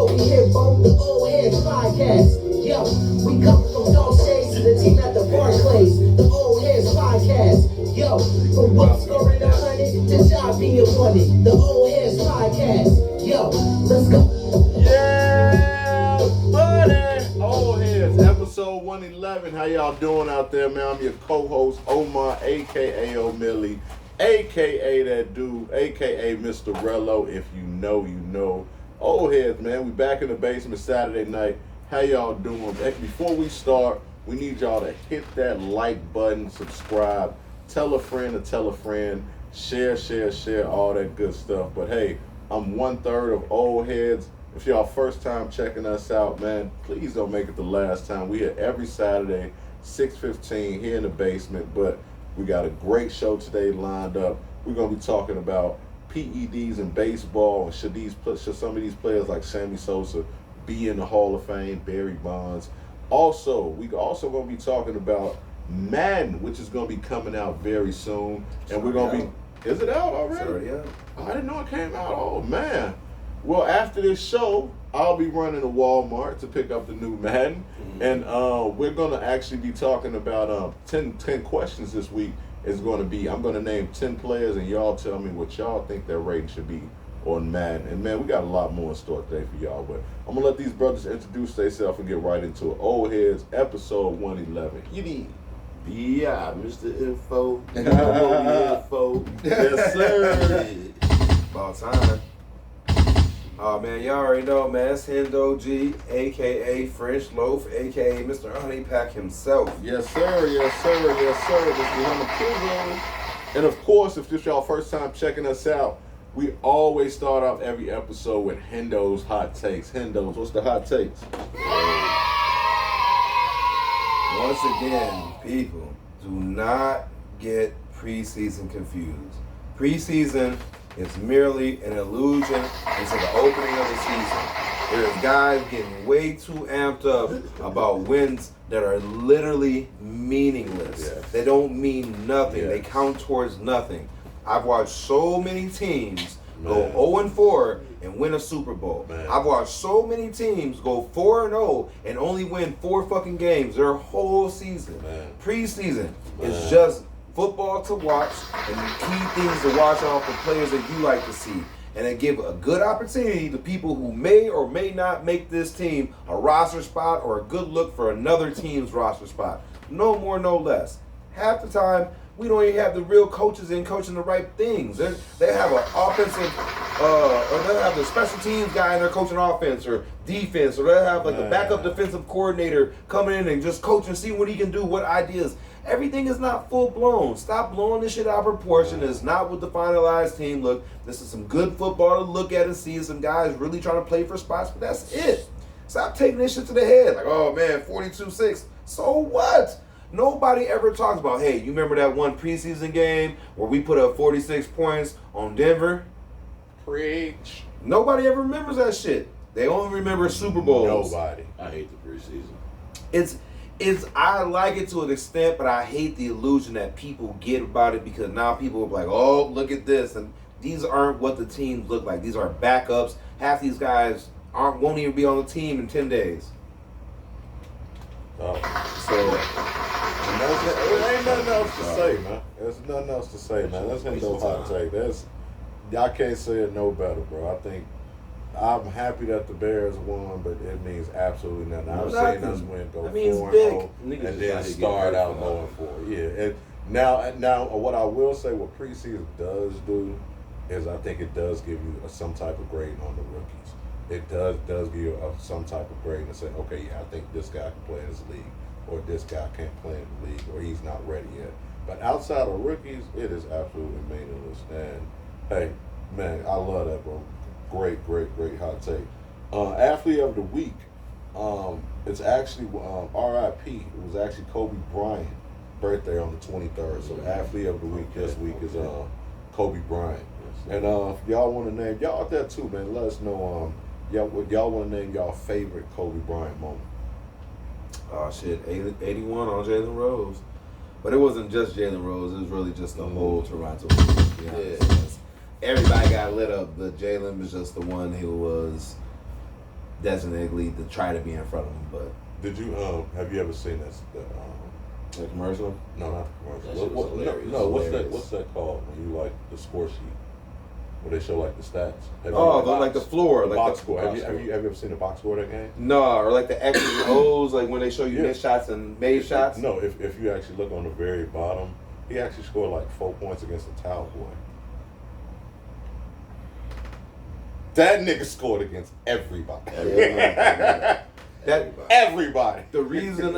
over here, bro. The Old Heads Podcast. Yo, we come from Dog Shades to the team at the Barclays. The Old Heads Podcast. Yo, from Buck scoring 100 to Ja being wanted. The Old Heads Podcast. Yo, let's go. Yeah, buddy. Old Heads, episode 111. How y'all doing out there, man? I'm your co-host, Omar, a.k.a. O'Milly, a.k.a. that dude, a.k.a. Mr. Rello. If you know, you know. Old Heads, man. We back in the basement Saturday night. How y'all doing? Before we start, we need y'all to hit that like button, subscribe, tell a friend to tell a friend, share, all that good stuff. But hey, I'm 1/3 of Old Heads. If y'all first time checking us out, man, please don't make it the last time. We here every Saturday, 6:15 here in the basement. But we got a great show today lined up. We're gonna be talking about PEDs in baseball, and should some of these players like Sammy Sosa be in the Hall of Fame, Barry Bonds. Also, we also gonna be talking about Madden, which is gonna be coming out very soon, and we're gonna be. Is it out already? It's already out. I didn't know it came out. Oh man. Well, after this show, I'll be running to Walmart to pick up the new Madden, and we're gonna actually be talking about 10 questions this week. Is going to be, I'm going to name 10 players, and y'all tell me what y'all think their rating should be on Madden. And man, we got a lot more in store today for y'all, but I'm going to let these brothers introduce themselves and get right into it. Old Heads, episode 111. Yeah, Mr. Info. Info. Yes, sir. About time. Oh man, y'all already know, man. It's Hendo G, aka French Loaf, aka Mr. Honey Pack himself. Yes, sir. Yes, sir. Yes, sir. This is Muhammad Kuzo. And of course, if this y'all first time checking us out, we always start off every episode with Hendo's hot takes. Hendo's, what's the hot takes? Once again, people, do not get preseason confused. Preseason is merely an illusion into the opening of the season. There's guys getting way too amped up about wins that are literally meaningless. Yes. They don't mean nothing. Yes. They count towards nothing. I've watched so many teams go 0-4 and win a Super Bowl. Man. I've watched so many teams go 4-0 and only win 4 fucking games their whole season. Man. Preseason Man. is just football to watch and key things to watch off the players that you like to see. And it give a good opportunity to people who may or may not make this team a roster spot or a good look for another team's roster spot. No more, no less. Half the time, we don't even have the real coaches in coaching the right things. They have an offensive, or they'll have the special teams guy in there coaching offense or defense, or they'll have like a backup defensive coordinator coming in and just coach and see what he can do, what ideas. Everything is not full blown. Stop blowing this shit out of proportion. It's not what the finalized team look. This is some good football to look at and see. Some guys really trying to play for spots, but that's it. Stop taking this shit to the head. Like, oh man, 42-6. So what? Nobody ever talks about, hey, you remember that one preseason game where we put up 46 points on Denver? Preach. Nobody ever remembers that shit. They only remember Super Bowls. Nobody. I hate the preseason. I like it to an extent, but I hate the illusion that people get about it because now people are like, oh, look at this. And these aren't what the teams look like. These are backups. Half these guys won't even be on the team in 10 days. Oh. So, there ain't nothing else to say, man. There's nothing else to say, man. That's Hendo's hot take. Y'all can't say it no better, bro. I'm happy that the Bears won, but it means absolutely nothing. I'm saying us win, go 4-0, and then start out 0-4. Yeah, and now, what I will say, what preseason does do, is I think it does give you some type of grade on the rookies. It does give you some type of grade and say, okay, yeah, I think this guy can play in this league, or this guy can't play in the league, or he's not ready yet. But outside of rookies, it is absolutely meaningless. And hey, man, I love that, bro. Great hot take. Athlete of the week. It's actually RIP. It was actually Kobe Bryant birthday on the 23rd. So athlete of the week this week is Kobe Bryant. And if y'all want to name y'all out there too, man, let us know y'all want to name y'all favorite Kobe Bryant moment. Oh shit, 81 on Jalen Rose. But it wasn't just Jalen Rose, it was really just the whole Toronto team. Yeah. Everybody got lit up, but Jalen was just the one who was designated to try to be in front of him. But Did you have you ever seen this? the commercial, No, not the That commercial. shit was hilarious. No, what's Hilarious. that called when you like the score sheet where they show like the stats? Have you- oh, like the floor, the like box the score. box Have you ever seen the box score of that game? No, or like the X's and O's, like when they show you Yeah. missed shots and made shots. No, if you actually look on the very bottom, he actually scored like 4 points against the Towel Boy. That nigga scored against everybody. That Everybody. the reason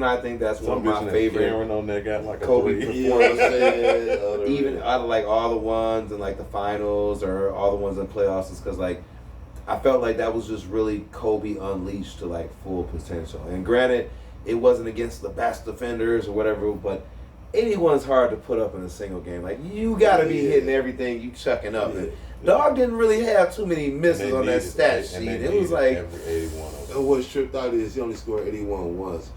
I think that's one Some of my bitch named favorite Karen on there got like a Kobe 3. You know what I'm saying? even out of like all the ones in like the finals or all the ones in playoffs is because like I felt like that was just really Kobe unleashed to like full potential. And granted, it wasn't against the best defenders or whatever, but 81's hard to put up in a single game. Like you gotta be hitting everything you chucking up. And Dog didn't really have too many misses on that stat sheet. It was like every 81 of them. And what's tripped out is he only scored 81 once.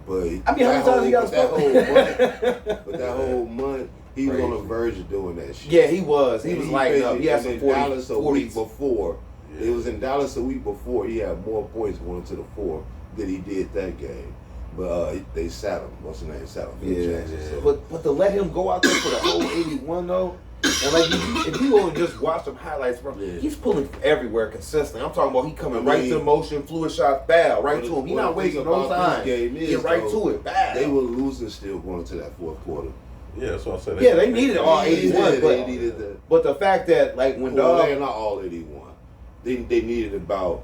But I mean, how many times he got that scored? whole month, but that whole month, he was on the Crazy. verge of doing that shit. Yeah, he was. He And was lighting up. He had was some in 40, Dallas a week 40s. before. It was in Dallas a week before. He had more points going to the 4 than he did that game. But they sat him. What's his name? Sat him. Phil Yeah, Jackson. So- but to let him go out there for the whole 81 though, and like if you go and just watch some highlights, bro, Yeah. he's pulling from everywhere consistently. I'm talking about he coming I right mean- to motion, fluid shot, foul, right Well, to him. He well, not the wasting thing no about time. this game is, Get right though, to it, foul. They were losing still going into that fourth quarter. Yeah, that's what I said. Yeah, they needed all Yeah, 81, they but needed the. but the fact that like when Well, Dog, they're not all 81. They needed about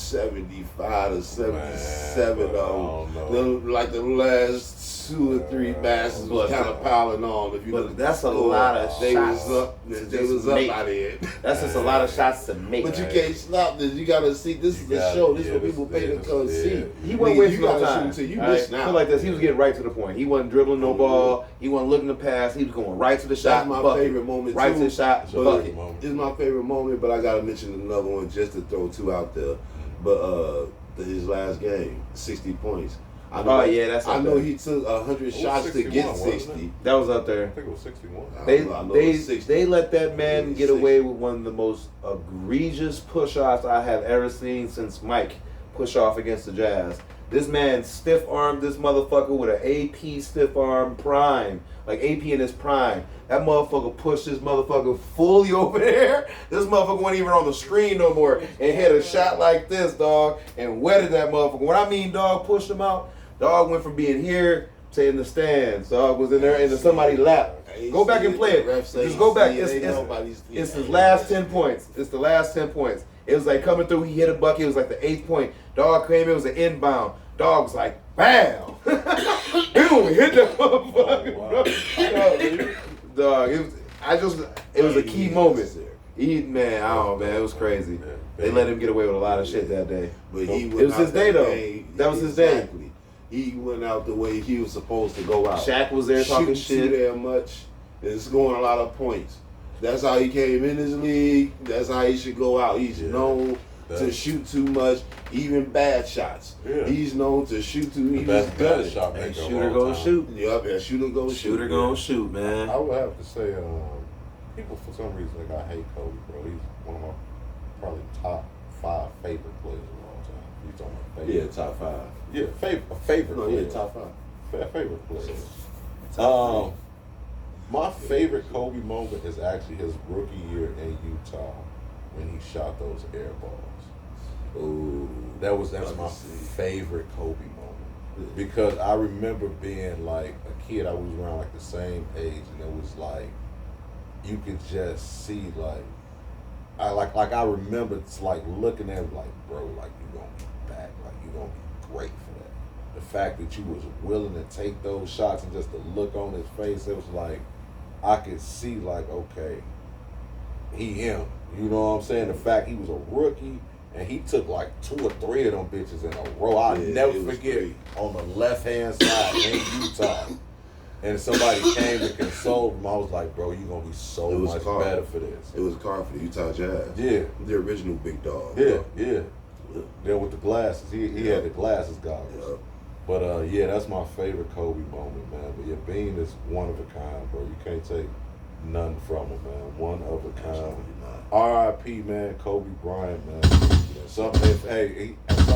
75 to 77 Man, but I of don't them. Like the last 2 or 3 passes was kind of piling on. If you but look at that's the a score, lot of they shots was up. to They just was up make. by the end. that's just a lot of shots to make. But you can't stop this. You gotta see. This is the show. This is what people pay to come see. He wasn't Nigga, wasting you no gotta time. shoot till you All miss right? now. Feel like this. He was getting right to the point. He wasn't dribbling no ball. He wasn't looking to pass. He was going right to the shot. That's my bucket. favorite moment Right too. to the shot. It's a Bucket. favorite moment. This is my favorite moment, but I gotta mention another one just to throw 2 out there. But his last game, 60 points. I know, Oh, yeah, that's I up know there. he took 100 was shots to 61, get wasn't 60. That was up I there. think it was 61. They I know they it's 60. they let that man It's get away 60. with one of the most egregious push-offs I have ever seen since Mike push off against the Jazz. This man stiff-armed this motherfucker with an AP stiff-arm prime, like AP in his prime. That motherfucker pushed this motherfucker fully over there. This motherfucker wasn't even on the screen no more and hit a shot like this, dog, and wetted that motherfucker. When I mean dog pushed him out, dog went from being here to in the stands. Dog was in there into somebody's lap. Go back and play it. Just go back. It's his last 10 points. It's the last 10 points. It was like coming through. He hit a bucket. It was like the 8th point. Dog came. It was an inbound. Dog was like, bam! Boom! Hit that motherfucker. Dog, it was a key moment. Man, I don't know, man. It was crazy. They let him get away with a lot of shit that day. But he It went was out his day, though. game- That was his day. Exactly. He went out the way he was supposed to go out. Shaq was there talking Shooting shit. too damn much and scoring a lot of points. That's how he came in this league. That's how he should go out. He's known to shoot too much, even bad shots. Yeah. He's known to shoot too. The He best was bad good. shot Hey, maker of shooter all gonna time. shoot. Yup, yeah, shooter go shoot. Shooter gonna shoot, man. I would have to say, people for some reason think I hate Kobe, bro. He's one of my probably top 5 favorite players of all time. You talking about favorite? Yeah, top 5. Yeah, favorite. No, player. yeah, top 5. Favorite player. Top My favorite Kobe moment is actually his rookie year in Utah when he shot those air balls. Ooh, That's I my can see. favorite Kobe moment because I remember being like a kid. I was around like the same age, and it was like you could just see I remember it's like looking at him like, bro, like you gonna be back, like you gonna be great for that. The fact that you was willing to take those shots and just the look on his face, it was like I could see like, okay, he him. You know what I'm saying? The fact he was a rookie and he took like 2 or 3 of them bitches in a row. I'll Yeah, never it was forget great. on the left hand side in Utah. And somebody came to console him. I was like, bro, you're gonna be so It was much Carl. better for this. It was a car for the Utah Jazz. Yeah. The original big dog. Yeah. Then with the glasses. He had the glasses goggles. Yeah. But yeah, that's my favorite Kobe moment, man. But yeah, Bean is one of a kind, bro. You can't take nothing from him, man. One of a kind. Absolutely not. R.I.P. man, Kobe Bryant, man. Some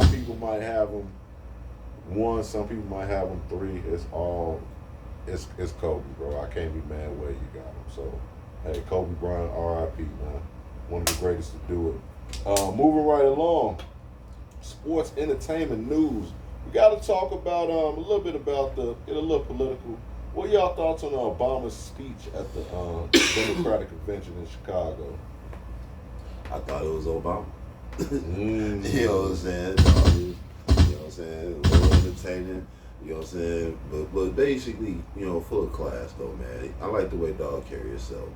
people might have him 1, some people might have him 3. It's Kobe, bro. I can't be mad where you got him. So, hey, Kobe Bryant, R.I.P. man. One of the greatest to do it. Moving right along, sports entertainment news. We got to talk about a little bit about get a little political. What y'all thoughts on Obama's speech at the Democratic convention in Chicago? I thought it was Obama. Mm. You know what I'm saying? You know what I'm saying? A little entertaining. You know what I'm saying? But basically, you know, full of class though, man. I like the way dog carry himself.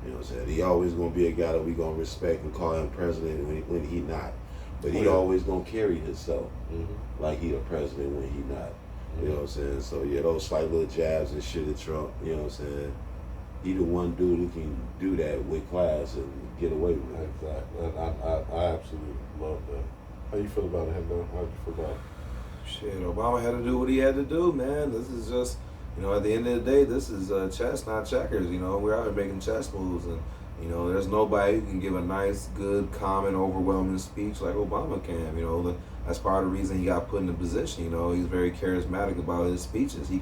You know what I'm saying? He always gonna be a guy that we gonna respect and call him president when he not. But he always gonna carry himself like he the president when he not. You know what I'm saying? So yeah, those slight little jabs and shit at Trump, you know what I'm saying? He the one dude who can do that with class and get away with it. Exactly. I absolutely love that. How you feel about him, though? How you feel about it? Shit, Obama had to do what he had to do, man. This is just, you know, at the end of the day, this is chess, not checkers. You know, we're out here making chess moves, and you know, there's nobody who can give a nice, good, calm, and overwhelming speech like Obama can. You know, that's part of the reason he got put in the position. You know, he's very charismatic about his speeches. He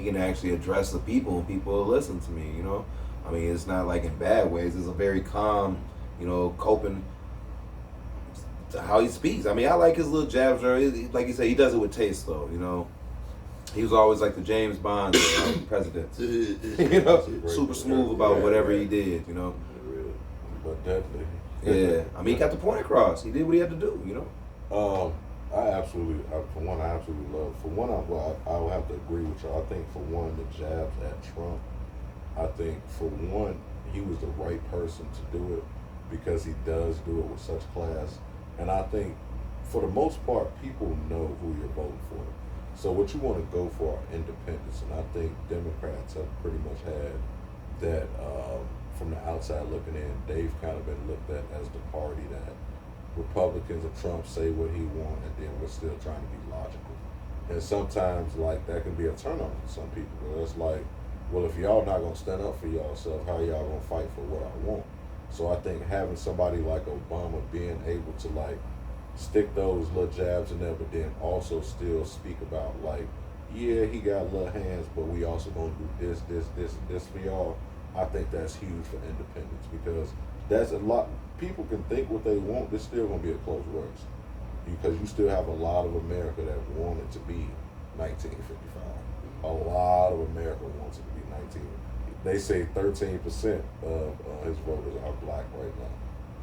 can actually address the people, and people will listen to me. You know, I mean, it's not like in bad ways. It's a very calm, you know, coping to how he speaks. I mean, I like his little jabs. Like you said, he does it with taste, though. You know, he was always like the James Bond of presidents. You know, super smooth about whatever he did. You know, but definitely. Yeah, I mean, he got the point across. He did what he had to do. You know. I absolutely love. For one, I would have to agree with you. I think for one, the jabs at Trump. I think for one, he was the right person to do it because he does do it with such class. And I think, for the most part, people know who you're voting for. So what you want to go for are independents. And I think Democrats have pretty much had that from the outside looking in. They've kind of been looked at as the party that Republicans and Trump say what he wants, and then we're still trying to be logical. And sometimes, like, that can be a turn on for some people. It's like, well, if y'all not going to stand up for yourself, how y'all going to fight for what I want? So I think having somebody like Obama being able to, like, stick those little jabs in there, but then also still speak about, like, yeah, he got little hands, but we also going to do this for y'all. I think that's huge for independence because that's a lot. People can think what they want. There's still going to be a close race because you still have a lot of America that want it to be 1955. A lot of America wants it to be 19. They say 13% of his voters are black right now.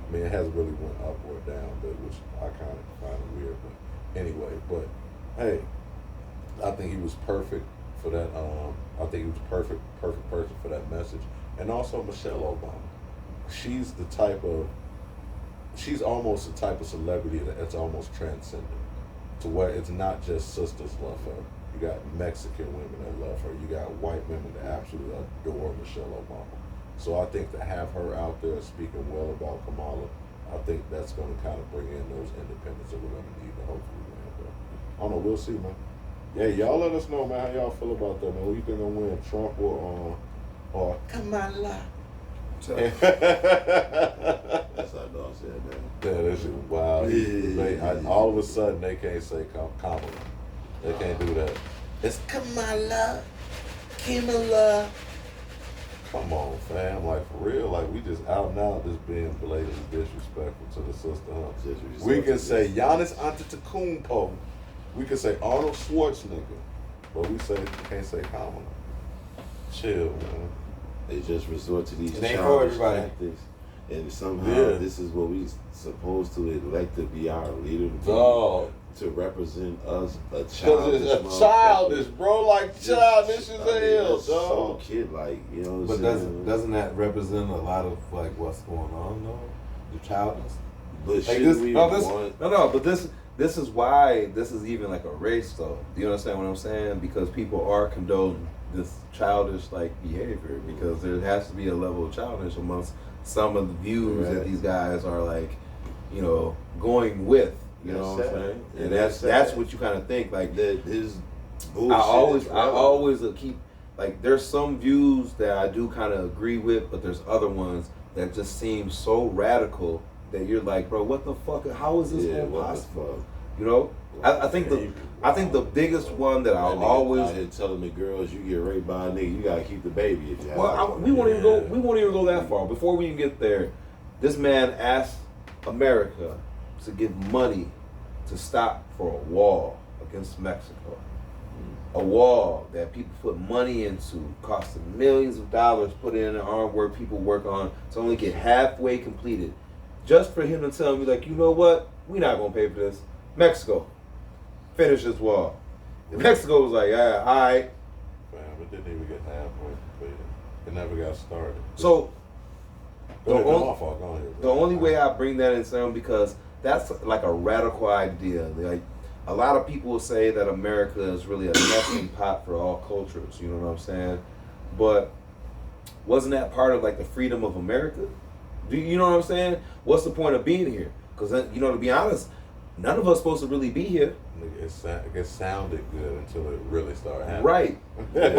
I mean, it hasn't really went up or down, but which I kind of find weird. But anyway, but hey, I think he was perfect for that. I think he was perfect person for that message. And also Michelle Obama. She's almost the type of celebrity that's almost transcendent to where it's not just sisters love her. You got Mexican women that love her. You got white women that absolutely adore Michelle Obama. So I think to have her out there speaking well about Kamala, I think that's going to kind of bring in those independents that we're going to need to hopefully win. But I don't know. We'll see, man. Yeah, y'all let us know, man, how y'all feel about that, man. Who you think gonna win, Trump or Kamala? That's how dog said that. Yeah, that shit wild. All of a sudden, they can't say Kamala. They can't do that. It's Kamala. Come on, fam. Like, for real. Like, we just out now just being blatantly disrespectful to the sister, huh? We can say Giannis Antetokounmpo. We can say Arnold Schwarzenegger. But we can't say Kamala. Chill, man. They just resort to these It ain't childish for everybody. tactics. And somehow this is what we supposed to elect to be our leader. To represent us, a childish. Because it's childish, bro. Like, childish as hell, dog. So kid-like, you know what I'm But saying? doesn't that represent a lot of like what's going on though? The childness. But Like should this, we no, want... but this is why this is even like a race, though. Do you understand what I'm saying? Because people are condoning this childish like behavior because there has to be a level of childish amongst some of the views that these guys are like, you know, going with. You know what I'm saying? And that's what you kind of think like that his bullshit. I always keep like there's some views that I do kind of agree with, but there's other ones that just seem so radical that you're like, bro, what the fuck? How is this even possible? You know, I think the biggest one that I'll always out here telling the girls you get raped by a nigga, you gotta keep the baby. If you we won't even go. We won't even go that far. Before we even get there, this man asked America to give money to stop for a wall against Mexico. A wall that people put money into, costing millions of dollars, put in the hard work people work on to only get halfway completed. Just for him to tell me, like, you know what? We're not gonna pay for this. Mexico, finish this wall. And Mexico was like, yeah, all right. Man, it didn't even get halfway completed. It never got started. So the only way I bring that in, Sam, because that's like a radical idea. Like, a lot of people will say that America is really a melting pot for all cultures. You know what I'm saying? But wasn't that part of like the freedom of America? Do you know what I'm saying? What's the point of being here? Because, you know, to be honest, none of us supposed to really be here. It sounded good until it really started happening. Right. But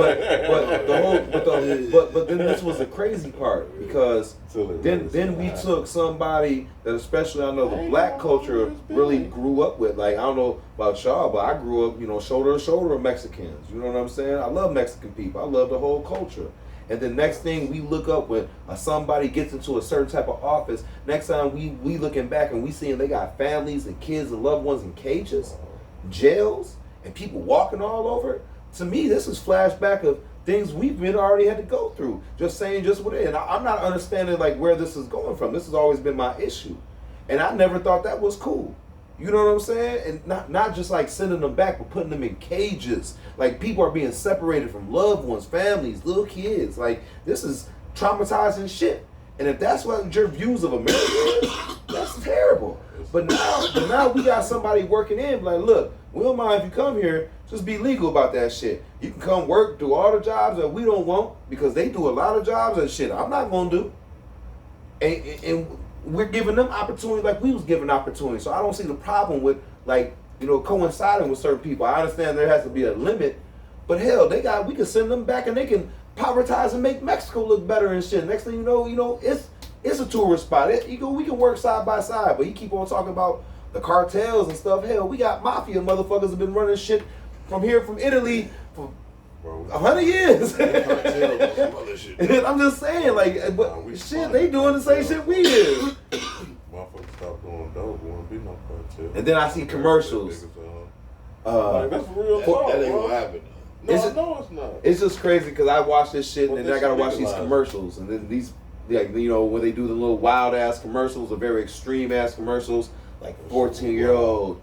then this was the crazy part, because then we took somebody that, especially I know the black culture really grew up with. Like, I don't know about y'all, but I grew up, you know, shoulder to shoulder with Mexicans. You know what I'm saying? I love Mexican people. I love the whole culture. And the next thing we look up when somebody gets into a certain type of office, next time we looking back and we seeing they got families and kids and loved ones in cages, jails, and people walking all over. To me, this is flashback of things we've been already had to go through. Just saying just what it is. And I'm not understanding like where this is going from. This has always been my issue. And I never thought that was cool. You know what I'm saying? And not just like sending them back, but putting them in cages. Like, people are being separated from loved ones, families, little kids. Like, this is traumatizing shit. And if that's what your views of America is, that's terrible. But now we got somebody working in, like, look, we don't mind if you come here, just be legal about that shit. You can come work, do all the jobs that we don't want, because they do a lot of jobs and shit I'm not gonna do. And we're giving them opportunity like we was given opportunity. So I don't see the problem with, like, you know, coinciding with certain people. I understand there has to be a limit, but hell, we can send them back and they can povertize and make Mexico look better and shit. Next thing you know, it's a tourist spot. We can work side by side, but you keep on talking about the cartels and stuff. Hell, we got mafia motherfuckers have been running shit from Italy for 100 years. I'm just saying, like, but shit, they doing the same shit we did. Motherfuckers stop doing dope, won't be no cartel. And then I see commercials. Like, that's real talk, that ain't gonna happen. No, it's not. It's just crazy because I watch this shit and Well, then I gotta watch these legalized. commercials, and then these, like, you know, when they do the little wild ass commercials, the very extreme ass commercials, like 14-year-old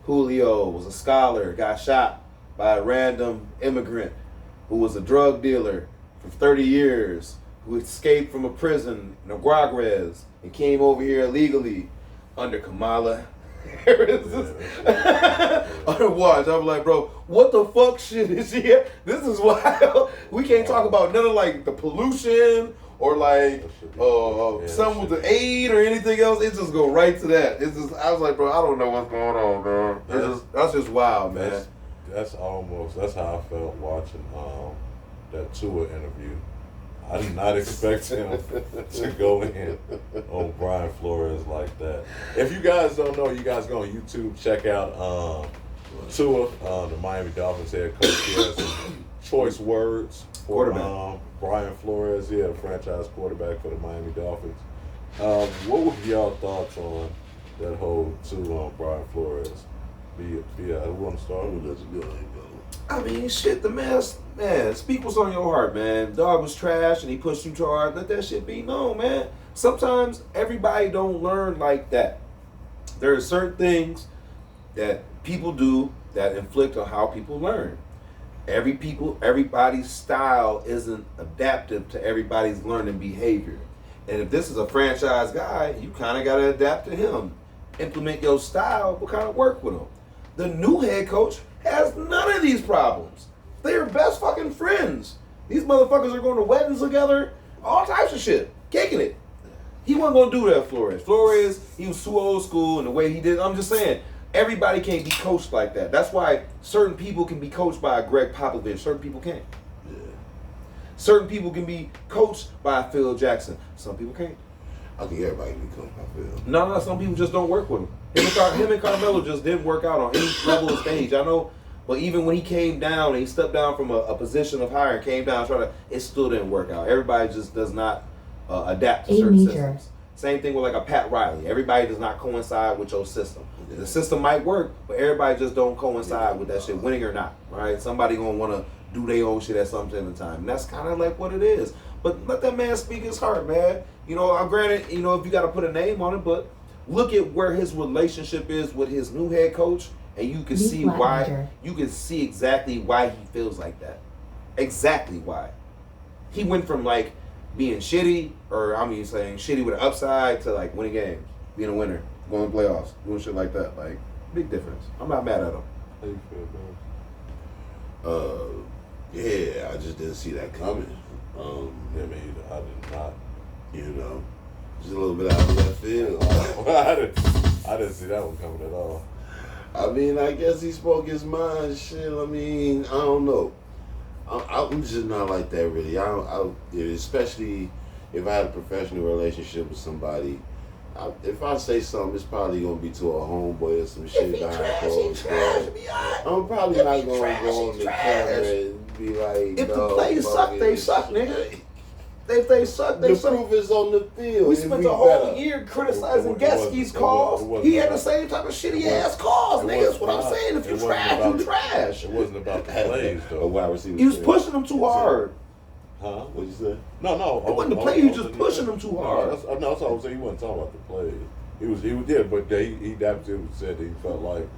Julio was a scholar, got shot by a random immigrant who was a drug dealer for 30 years, who escaped from a prison in Aguagres and came over here illegally under Kamala Harris. Under watch. I'm like, bro, what the fuck shit is here? This is wild. We can't talk about none of like the pollution or like some with the aid or anything else. It just go right to that. It's just, I was like, bro, I don't know what's going on, man. That's just wild, man. That's how I felt watching that Tua interview. I did not expect him to go in on Brian Flores like that. If you guys don't know, you guys go on YouTube, check out Tua, the Miami Dolphins head coach. He has some choice words for Brian Flores, the franchise quarterback for the Miami Dolphins. What were y'all thoughts on that whole Tua on Brian Flores? Who want to start? I mean, shit, the man, speak what's on your heart, man. Dog was trash and he pushed you too hard. Let that shit be known, man. Sometimes everybody don't learn like that. There are certain things that people do that inflict on how people learn. Everybody's style isn't adaptive to everybody's learning behavior. And if this is a franchise guy, you kind of got to adapt to him. Implement your style, but kind of work with him. The new head coach has none of these problems. They're best fucking friends. These motherfuckers are going to weddings together, all types of shit, kicking it. He wasn't going to do that, Flores, he was too old school in the way he did. I'm just saying, everybody can't be coached like that. That's why certain people can be coached by a Greg Popovich. Certain people can't. Yeah. Certain people can be coached by Phil Jackson. Some people can't. I think everybody can become my Phil. No, some people just don't work with him. Him and Carmelo just didn't work out on any level of stage. I know, but even when he came down and he stepped down from a position of higher and came down, it still didn't work out. Everybody just does not adapt to certain systems. Same thing with like a Pat Riley. Everybody does not coincide with your system. Yeah. The system might work, but everybody just don't coincide with that shit, winning or not. Right? Somebody gonna want to do their own shit at some point in time. And that's kind of like what it is. But let that man speak his heart, man. You know, I'm granted, you know, if you got to put a name on it, but look at where his relationship is with his new head coach, and you can see why. You can see exactly why he feels like that. Exactly why. He went from like being shitty, or I mean saying shitty with an upside, to like winning games, being a winner, going to playoffs, doing shit like that. Like, big difference. I'm not mad at him. How you feel, man? Yeah, I just didn't see that coming. Yeah, me either. I did not. You know, just a little bit out of left field. I didn't see that one coming at all. I mean, I guess he spoke his mind. Shit, I mean, I don't know. I'm just not like that, really. Especially if I had a professional relationship with somebody. If I say something, it's probably gonna be to a homeboy or some shit behind closed doors. I'm probably not gonna go on the camera and be like, if the players suck, they suck, nigga. If they suck, they suck. The proof is on the field. We spent a whole year criticizing Gasky's calls. He had the same type of shitty ass calls, nigga. That's what I'm saying. If you trash, you trash. It wasn't about the plays, though. He was pushing them too hard. Huh? What'd you say? No. It wasn't the play. He was just pushing them too hard. That's what I'm saying. He wasn't talking about the plays. He was, but he absolutely said that he felt like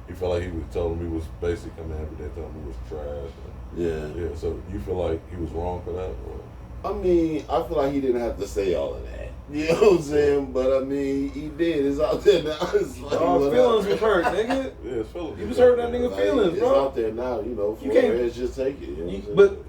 he was telling him he was basically coming every day telling him he was trash. Yeah. So you feel like he was wrong for that? Or? I mean, I feel like he didn't have to say all of that. You know what I'm saying? But I mean, he did. It's out there now. It's like, feelings was hurt, nigga. Yeah, his feelings. He was hurting that nigga feelings, bro. It's out there now. You know, Flores just take it. You know but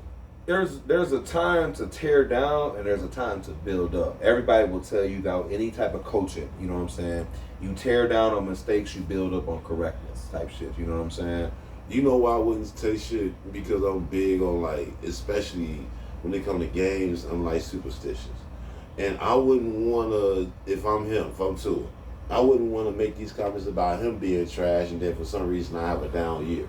there's a time to tear down and there's a time to build up. Everybody will tell you about any type of coaching. You know what I'm saying? You tear down on mistakes, you build up on correctness type shit. You know what I'm saying? You know why I wouldn't take shit? Because I'm big on, like, especially when it come to games, I'm like superstitious. And I wouldn't want to, if I'm Tua, I wouldn't want to make these comments about him being trash and then for some reason I have a down year.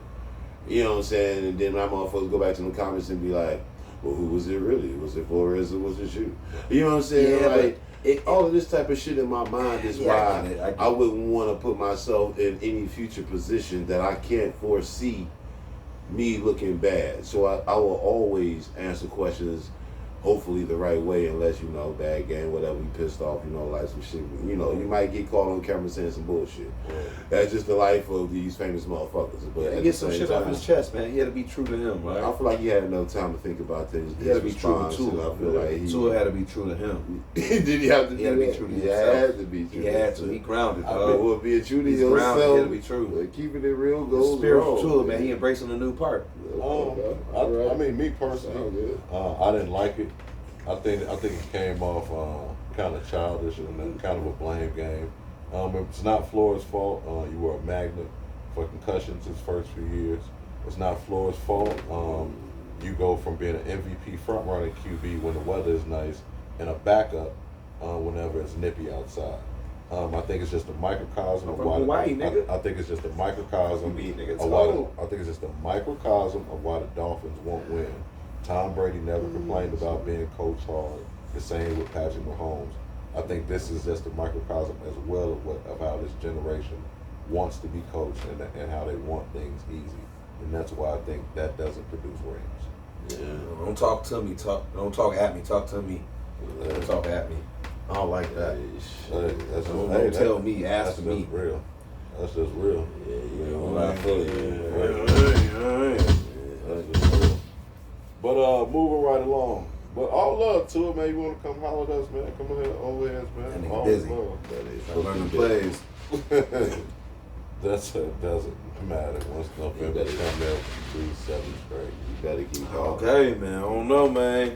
You know what I'm saying? And then my motherfuckers go back to the comments and be like, well, who was it really? Was it Flores or was it you? You know what I'm saying? Yeah, like, all of this type of shit in my mind is why I wouldn't want to put myself in any future position that I can't foresee me looking bad. So I will always answer questions hopefully the right way, unless, you know, bad game, whatever, you pissed off, you know, like some shit. You know, you might get caught on camera saying some bullshit. Yeah. That's just the life of these famous motherfuckers. But he get some shit off his chest, man. He had to be true to him, right? I feel like he had enough time to think about things. He had to be true to Tua. I feel like Tua had to be true to him. Did he have to? He had to be true to himself. He had to be true. He had to. He grounded. Well, being true to He's yourself. Grounded. He had to be true. Keeping it real goes spiritual Tua, man. He embracing a new part. I mean, me personally, I didn't like it. I think it came off kind of childish and kind of a blame game. It's not Flores' fault. You were a magnet for concussions his first few years. It's not Flores' fault. You go from being an MVP front-running QB when the weather is nice and a backup whenever it's nippy outside. I think it's just a microcosm of why. Hawaii, nigga. I think it's just a microcosm of I think it's just a microcosm of why the Dolphins won't win. Tom Brady never complained about being coached hard. The same with Patrick Mahomes. I think this is just a microcosm as well of how this generation wants to be coached and how they want things easy. And that's why I think that doesn't produce rings. Yeah. Don't talk to me. Don't talk at me. Talk to me. Don't talk at me. I don't like that. Don't tell me. Ask me. That's real. That's just real. I feel it. That's just real. But moving right along. But all love to it, man. You want to come holler at us, man? Come over here, man. All busy. Learning plays. That doesn't matter. Once November come there, 3-7 straight. You better keep going. Okay, man. I don't know, man.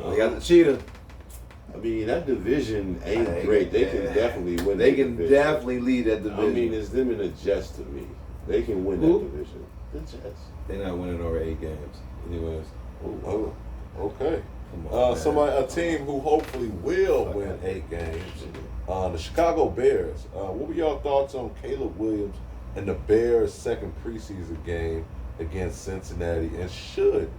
They got the cheetah. I mean, that division ain't great. They can definitely win. They can definitely lead that division. I mean, it's them and the Jets to me. They can win that division. The Jets. They're not winning over 8 games. Anyways. Okay. Come on, man. A team who hopefully will win 8 games. The Chicago Bears. What were y'all thoughts on Caleb Williams and the Bears' second preseason game against Cincinnati? And should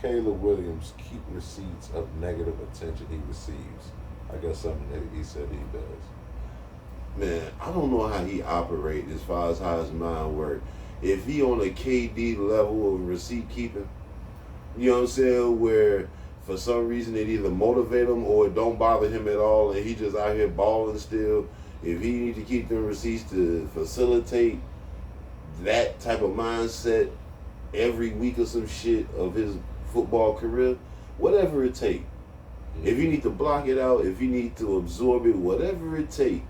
Caleb Williams keep receipts of negative attention he receives? I guess something that he said he does. Man, I don't know how he operates as far as how his mind works. If he on a KD level of receipt keeping, you know what I'm saying, where for some reason it either motivate him or it don't bother him at all and he just out here balling still. If he need to keep them receipts to facilitate that type of mindset every week or some shit of his football career, whatever it take. If you need to block it out, if you need to absorb it, whatever it take.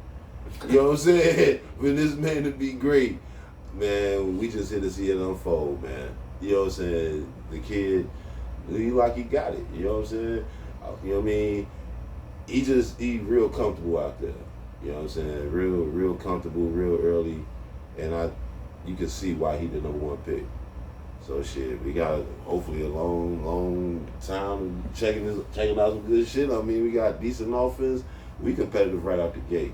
You know what I'm saying? For this man to be great, man, we just here to see it unfold, man. You know what I'm saying? The kid, he like he got it. You know what I'm saying? You know what I mean? He real comfortable out there. You know what I'm saying? Real comfortable, real early, and you can see why he the #1 pick. So shit, we got hopefully a long time checking out some good shit. I mean, we got decent offense. We competitive right out the gate.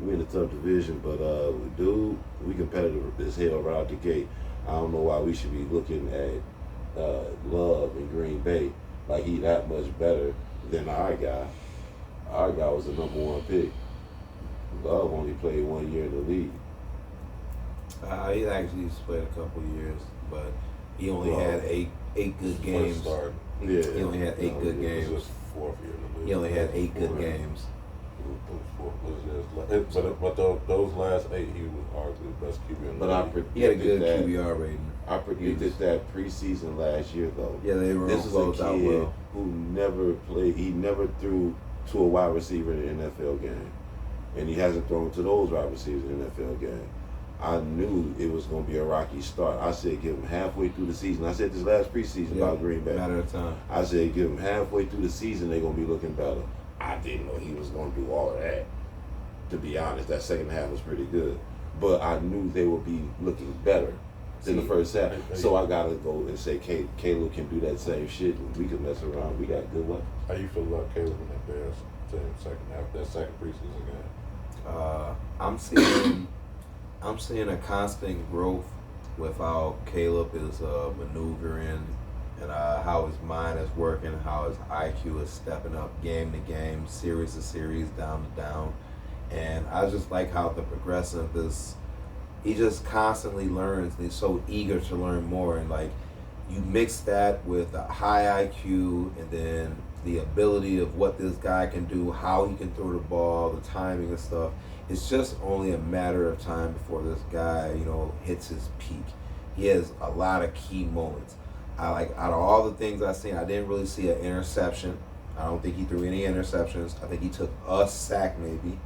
We in a tough division, but we competitive as hell right out the gate. I don't know why we should be looking at Love in Green Bay like he that much better than our guy. Our guy was the #1 pick. Love only played 1 year in the league. He actually played a couple years, but he only had eight good games. Yeah, He only had 8 good This games. was 4th year in the league. He only had 8 good games. But those last 8, he was arguably the best QB in the But I league. He had a good predicted that. QBR rating. I predicted that preseason last year though. Yeah, they were This is a closed out kid well. who never played. He never threw to a wide receiver in an NFL game, and he hasn't thrown to those wide receivers in an NFL game. I knew it was going to be a rocky start. I said give him halfway through the season. I said this last preseason about Green Bay. Matter of time. I said give him halfway through the season. They're going to be looking better. I didn't know he was going to do all of that. To be honest, that second half was pretty good, but I knew they would be looking better than the first half. So I got to go and say Caleb can do that same shit. And we can mess around. We got good weapons. How you feel about Caleb in that Bears team second half, that second preseason game? I'm seeing a constant growth with how Caleb is maneuvering and how his mind is working, how his IQ is stepping up game to game, series to series, down to down. And I just like how the progressive is. He just constantly learns. And he's so eager to learn more. And like, you mix that with a high IQ and then the ability of what this guy can do, how he can throw the ball, the timing and stuff. It's just only a matter of time before this guy, hits his peak. He has a lot of key moments. Out of all the things I've seen, I didn't really see an interception. I don't think he threw any interceptions. I think he took a sack maybe.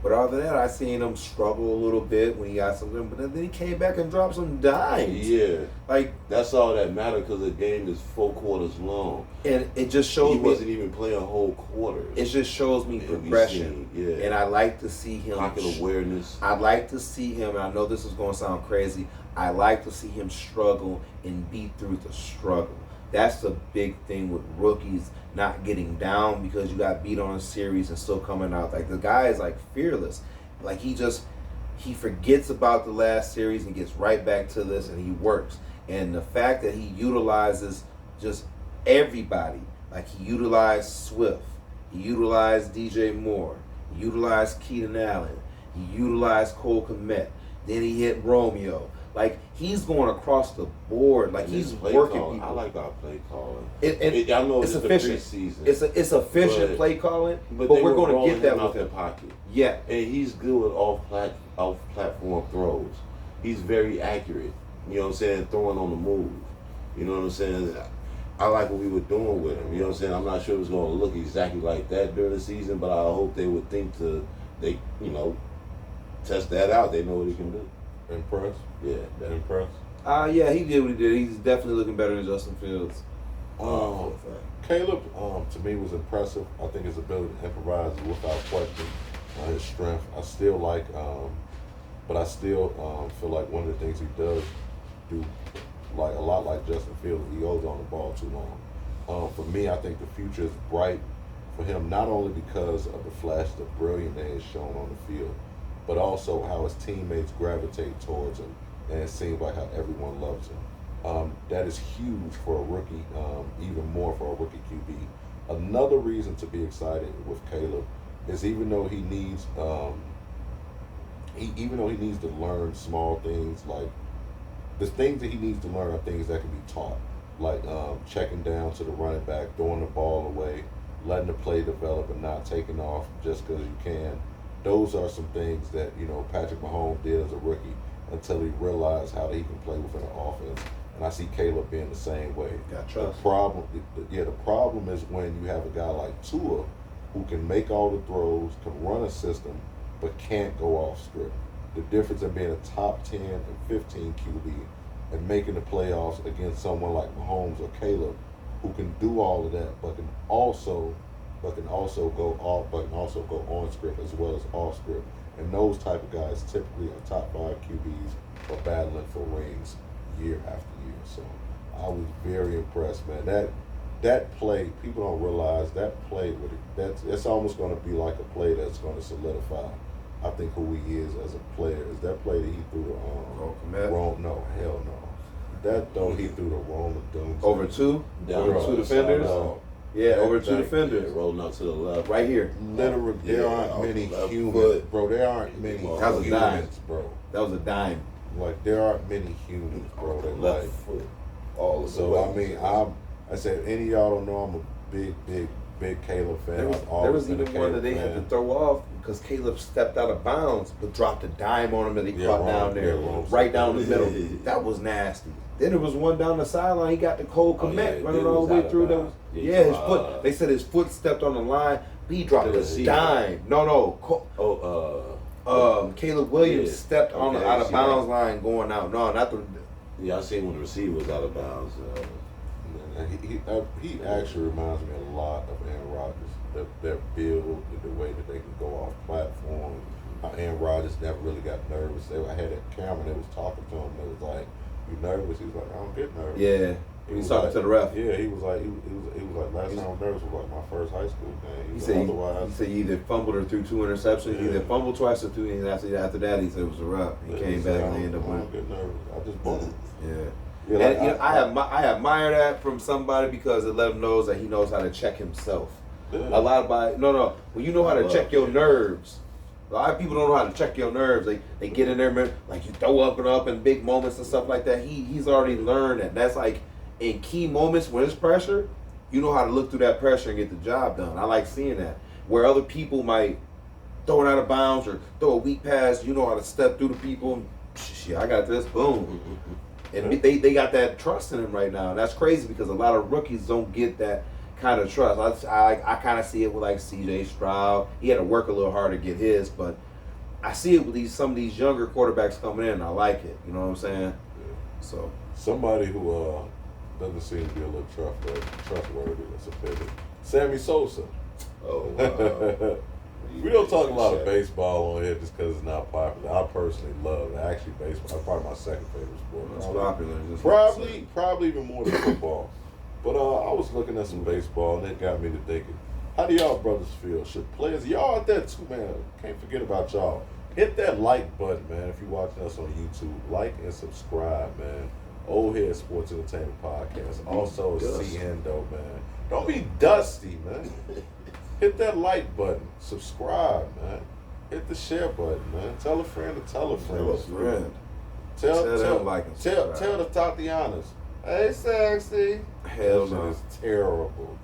But other than that, I seen him struggle a little bit when he got something. But then he came back and dropped some dimes. Yeah, like that's all that mattered because the game is 4 quarters long. And it just shows he me. wasn't even playing whole quarters. It just shows me progression. Yeah. And I like to see him. Pocket awareness. I like to see him, and I know this is going to sound crazy, I like to see him struggle and beat through the struggle. That's the big thing with rookies, not getting down because you got beat on a series and still coming out. Like, the guy is, like, fearless. Like, he forgets about the last series and gets right back to this, and he works. And the fact that he utilizes just everybody, like he utilized Swift, he utilized DJ Moore, he utilized Keenan Allen, he utilized Cole Kmet, then he hit Romeo. Like, he's going across the board. Like, he's working calling. people. I like our play calling. I know it's it's efficient. Preseason, it's efficient play calling, but they we're were going to get that out with the him. pocket. Yeah. And he's good with off platform throws. He's very accurate. You know what I'm saying? Throwing on the move. You know what I'm saying? I like what we were doing with him. You know what I'm saying? I'm not sure it was going to look exactly like that during the season, but I hope they would think test that out. They know what he can do. Impressed? Yeah. Impressed? Yeah, he did what he did. He's definitely looking better than Justin Fields. Caleb, to me, was impressive. I think his ability to improvise without question, his strength. I still like, but I still feel like one of the things he does do, like a lot like Justin Fields, he holds on the ball too long. For me, I think the future is bright for him, not only because of the flash of brilliance that he's shown on the field, but also how his teammates gravitate towards him, and it seems like how everyone loves him. That is huge for a rookie, even more for a rookie QB. Another reason to be excited with Caleb is even though he needs to learn small things, like the things that he needs to learn are things that can be taught, like checking down to the running back, throwing the ball away, letting the play develop, and not taking off just because you can. Those are some things that Patrick Mahomes did as a rookie until he realized how he can play within an offense. And I see Caleb being the same way. Got trust. The problem is when you have a guy like Tua who can make all the throws, can run a system, but can't go off script. The difference in being a top 10 and 15 QB and making the playoffs against someone like Mahomes or Caleb, who can do all of that, but can also go on script as well as off script. And those type of guys typically are top 5 QBs are battling for rings year after year. So I was very impressed, man. That play, people don't realize that play it's almost going to be like a play that's going to solidify, I think, who he is as a player. Is that play that he threw the no, hell no. That though he threw the wrong Doom Over two defenders. Over two defenders. Rolling out to the left. Right here. Literally, there aren't many humans, bro. There aren't many That was a dime. humans, bro. That was a dime. Like there aren't many humans, bro. That Left like. foot. All of the So way. I mean, I said, any of y'all don't know, I'm a big Caleb fan. There was even one that they had to throw off because Caleb stepped out of bounds but dropped a dime on him and he caught down there, right down the middle. That was nasty. Then there was one down the sideline. He got the Cole Kmet running all the way through. That was, his foot. They said his foot stepped on the line. But he dropped a dime. Caleb Williams stepped on the out of bounds line going out. No, not the. Yeah, I seen when the receiver was out of bounds. He actually reminds me a lot of Aaron Rodgers. Their build, the way that they can go off platform. How Aaron Rodgers never really got nervous. I had that camera that was talking to him. That was like, "You nervous?" He was like, "I don't get nervous." Yeah. He was talking to the ref. Yeah, he was like, last time I was nervous was like my first high school game. He said he either fumbled or threw 2 interceptions. He either fumbled twice or 2. And after that, he said it was a wrap. He came back and ended up winning. I don't get nervous. I just bummed. Yeah. And I admire that from somebody because it let him know that he knows how to check himself. Yeah. When you know how to check your nerves. A lot of people don't know how to check your nerves. They get in there, like you throw up and up in big moments and stuff like that. He's already learned that. That's like in key moments when there's pressure, you know how to look through that pressure and get the job done. I like seeing that. Where other people might throw it out of bounds or throw a weak pass, you know how to step through the people. Shit, I got this. Boom. And they got that trust in him right now. And that's crazy because a lot of rookies don't get that kind of trust. I kind of see it with like C.J. Stroud. He had to work a little hard to get his, but I see it with some of these younger quarterbacks coming in. And I like it. You know what I'm saying? Yeah. So somebody who doesn't seem to be a little trustworthy. That's a pivot. Sammy Sosa. Oh, wow. We don't talk a lot of baseball on here just because it's not popular. I personally love it. Actually, baseball is probably my second favorite sport. It's popular. Probably even more than football. But I was looking at some baseball, and it got me to thinking, how do y'all brothers feel? Should players, y'all out there too, man, can't forget about y'all. Hit that like button, man, if you're watching us on YouTube. Like and subscribe, man. Old Head Sports Entertainment Podcast. Also, C-Endo, man. Don't be dusty, man. Hit that like button. Subscribe, man. Hit the share button, man. Tell a friend to tell a friend. Tell the Tatianas. Hey, sexy. Hell no. It's terrible.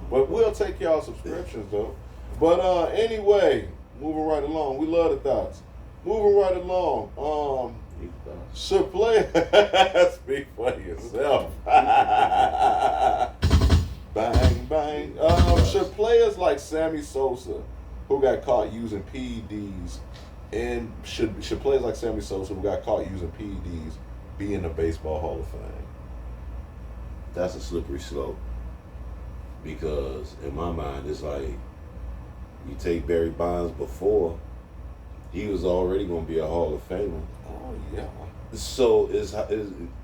But we'll take y'all subscriptions, though. But anyway, moving right along. We love the thoughts. Moving right along. Should play. Speak for yourself. Bang, bang. Should players like Sammy Sosa, who got caught using PEDs, and should players like Sammy Sosa, who got caught using PEDs, be in the Baseball Hall of Fame? That's a slippery slope. Because in my mind, it's like you take Barry Bonds before, he was already going to be a Hall of Famer. Oh, Yeah. So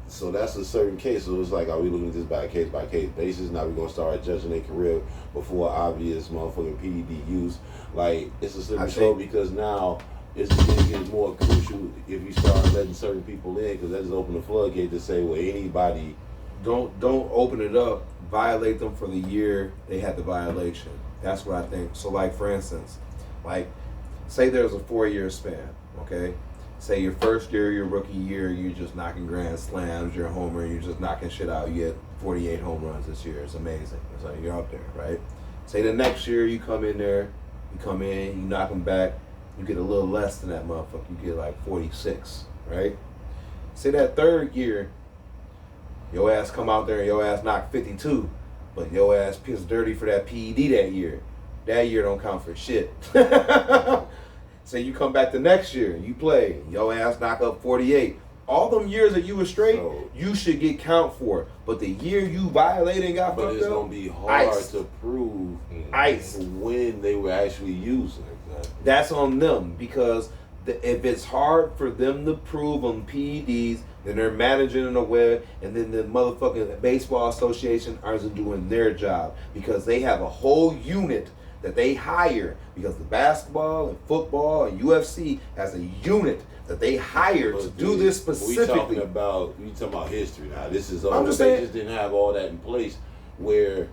so that's a certain case. So it's like, are we looking at this by case basis? Now we're gonna start judging their career before obvious motherfucking PED use. Like, it's a slippery slope because now it's getting more crucial if you start letting certain people in, because that just open the floodgate to say, well, anybody. Don't open it up. Violate them for the year they had the violation. That's what I think. So, like, for instance, like, say there's a 4-year span, okay? Say your first year, your rookie year, you're just knocking grand slams, you're a homer, you're just knocking shit out. You get 48 home runs this year. It's amazing. It's like you're up there, right? Say the next year you come in, you knock them back, you get a little less than that motherfucker. You get like 46, right? Say that third year, your ass come out there and your ass knock 52, but your ass pissed dirty for that PED that year. That year don't count for shit. Say you come back the next year, you play, your ass knock up 48. All them years that you were straight, you should get count for. But the year you violated and got fucked up, but it's gonna be hard iced. to prove Iced. when they were actually using. That's on them, because if it's hard for them to prove on PEDs, then they're managing in a way, and then the motherfucking baseball association isn't doing their job, because they have a whole unit that they hire, because the basketball and football and UFC has a unit that they hire to do this specifically. We talking about history now. This is all. I'm just they saying, just didn't have all that in place where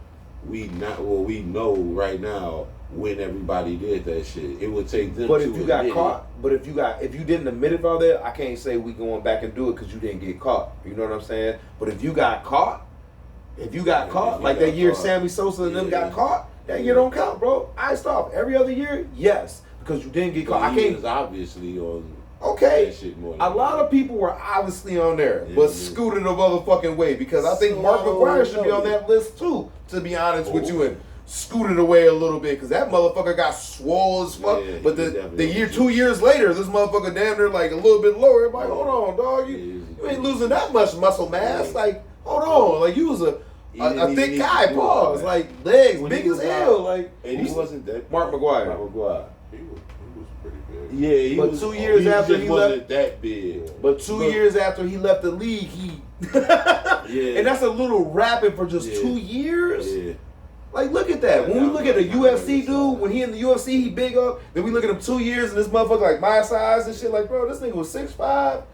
we know right now when everybody did that shit. It would take them. But if you got caught, if you didn't admit it all that, I can't say we going back and do it because you didn't get caught. You know what I'm saying? But if you got caught, like that year Sammy Sosa and them got caught, that year don't count, bro. Iced off. Every other year, yes, because you didn't get caught. I can't. Obviously on. Okay, that shit more a lot of people were obviously on there, but scooted the motherfucking way, because I think Mark McGuire should be on that list too, to be honest with you, and scooted away a little bit, because that motherfucker got swole as fuck. Yeah, but the year, 2 years later, this motherfucker damn near like a little bit lower. Everybody, hold on, dog, you ain't losing that much muscle mass. Like, hold on, like you was a thick guy, pause, like legs big as hell, like. And he wasn't that. Mark McGuire. He was pretty big. Yeah, he but was, 2 years after he wasn't left, that big. But 2 years after he left the league, yeah, and that's a little rapid for just 2 years. Yeah. Like, look at that. When we look at a UFC dude, when he in the UFC, he big up. Then we look at him 2 years, and this motherfucker like my size and shit. Like, bro, this nigga was 6'5",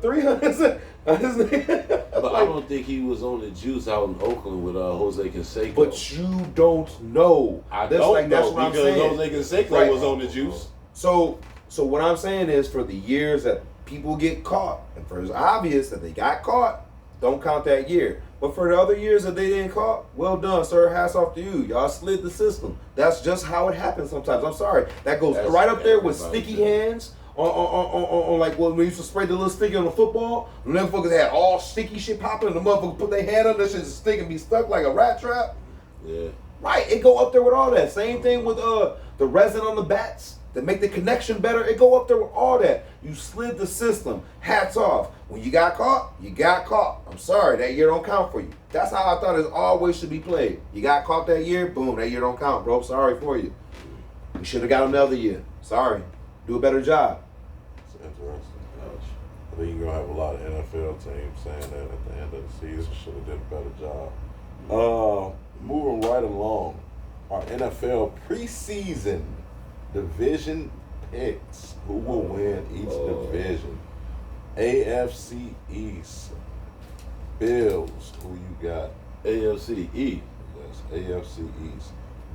300. But I don't think he was on the juice out in Oakland with Jose Canseco. But you don't know. I That's don't like, know, that's what I'm saying. Jose Canseco Right. was on the juice. So what I'm saying is, for the years that people get caught, and for it's obvious that they got caught, don't count that year. But for the other years that they didn't caught, well done, sir. Hats off to you. Y'all slid the system. That's just how it happens sometimes. I'm sorry. That goes right up there with sticky hands on like when we used to spray the little sticky on the football. The motherfuckers had all sticky shit popping, and the motherfucker put their hand under that shit, stick and be stuck like a rat trap. Yeah. Right. It go up there with all that. Same thing with the resin on the bats that make the connection better. It go up there with all that. You slid the system. Hats off. When you got caught, you got caught. I'm sorry, that year don't count for you. That's how I thought it always should be played. You got caught that year, boom, that year don't count, bro. Sorry for you. You should have got another year. Sorry. Do a better job. It's interesting. I think you're gonna have a lot of NFL teams saying that at the end of the season should have did a better job. Moving right along, our NFL preseason division picks. Who will win each division? AFC East. Bills. Who you got? AFC East. Yes, AFC East.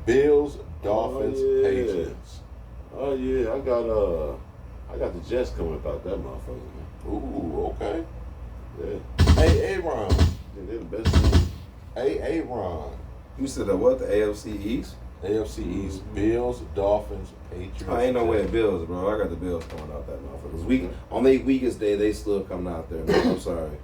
Bills, Dolphins, Patriots. Oh yeah, I got the Jets coming about that motherfucker, man. Ooh, okay. Yeah. Hey, Aaron. They're the best team. Hey, Aaron. You said what? The AFC East? AFC East. Bills, Dolphins, Patriots. I ain't no way at Bills, bro. I got the Bills coming out that motherfucker. On their weakest day, they still coming out there, man. I'm sorry.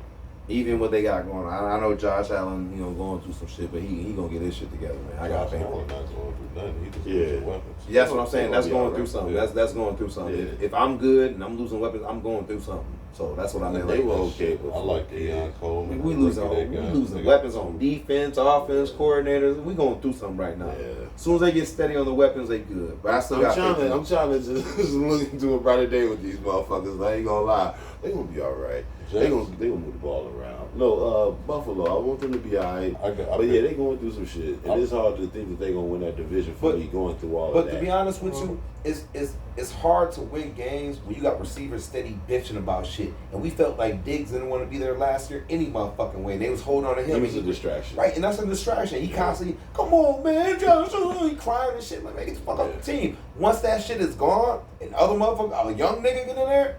Even what they got going on. I know Josh Allen, going through some shit, but he gonna get his shit together, man. I got Josh faith. Allen not going through nothing. He just losing weapons. Yeah, that's what I'm saying. That's going through something. Yeah. That's going through something. Yeah. If I'm good and I'm losing weapons, I'm going through something. So that's what I mean. They Like, were okay, but I like Deion Coleman. we losing weapons on defense, offense, coordinators. We going through something right now. Yeah. As soon as they get steady on the weapons, they good. But I still got faith in them. I'm trying to just look into a brighter day with these motherfuckers. I ain't gonna lie. They gonna be all right. They gonna move the ball around. No, Buffalo. I want them to be all right. But yeah, they going through some shit, and it's hard to think that they gonna win that division for me going through all of that. But to be honest with you, it's hard to win games when you got receivers steady bitching about shit. And we felt like Diggs didn't want to be there last year any motherfucking way. They was holding on to him. He was a distraction, right? And that's a distraction. He constantly, come on, man, Josh, he crying and shit. Like, man, get the fuck off the team. Once that shit is gone, and other motherfucker, a young nigga get in there,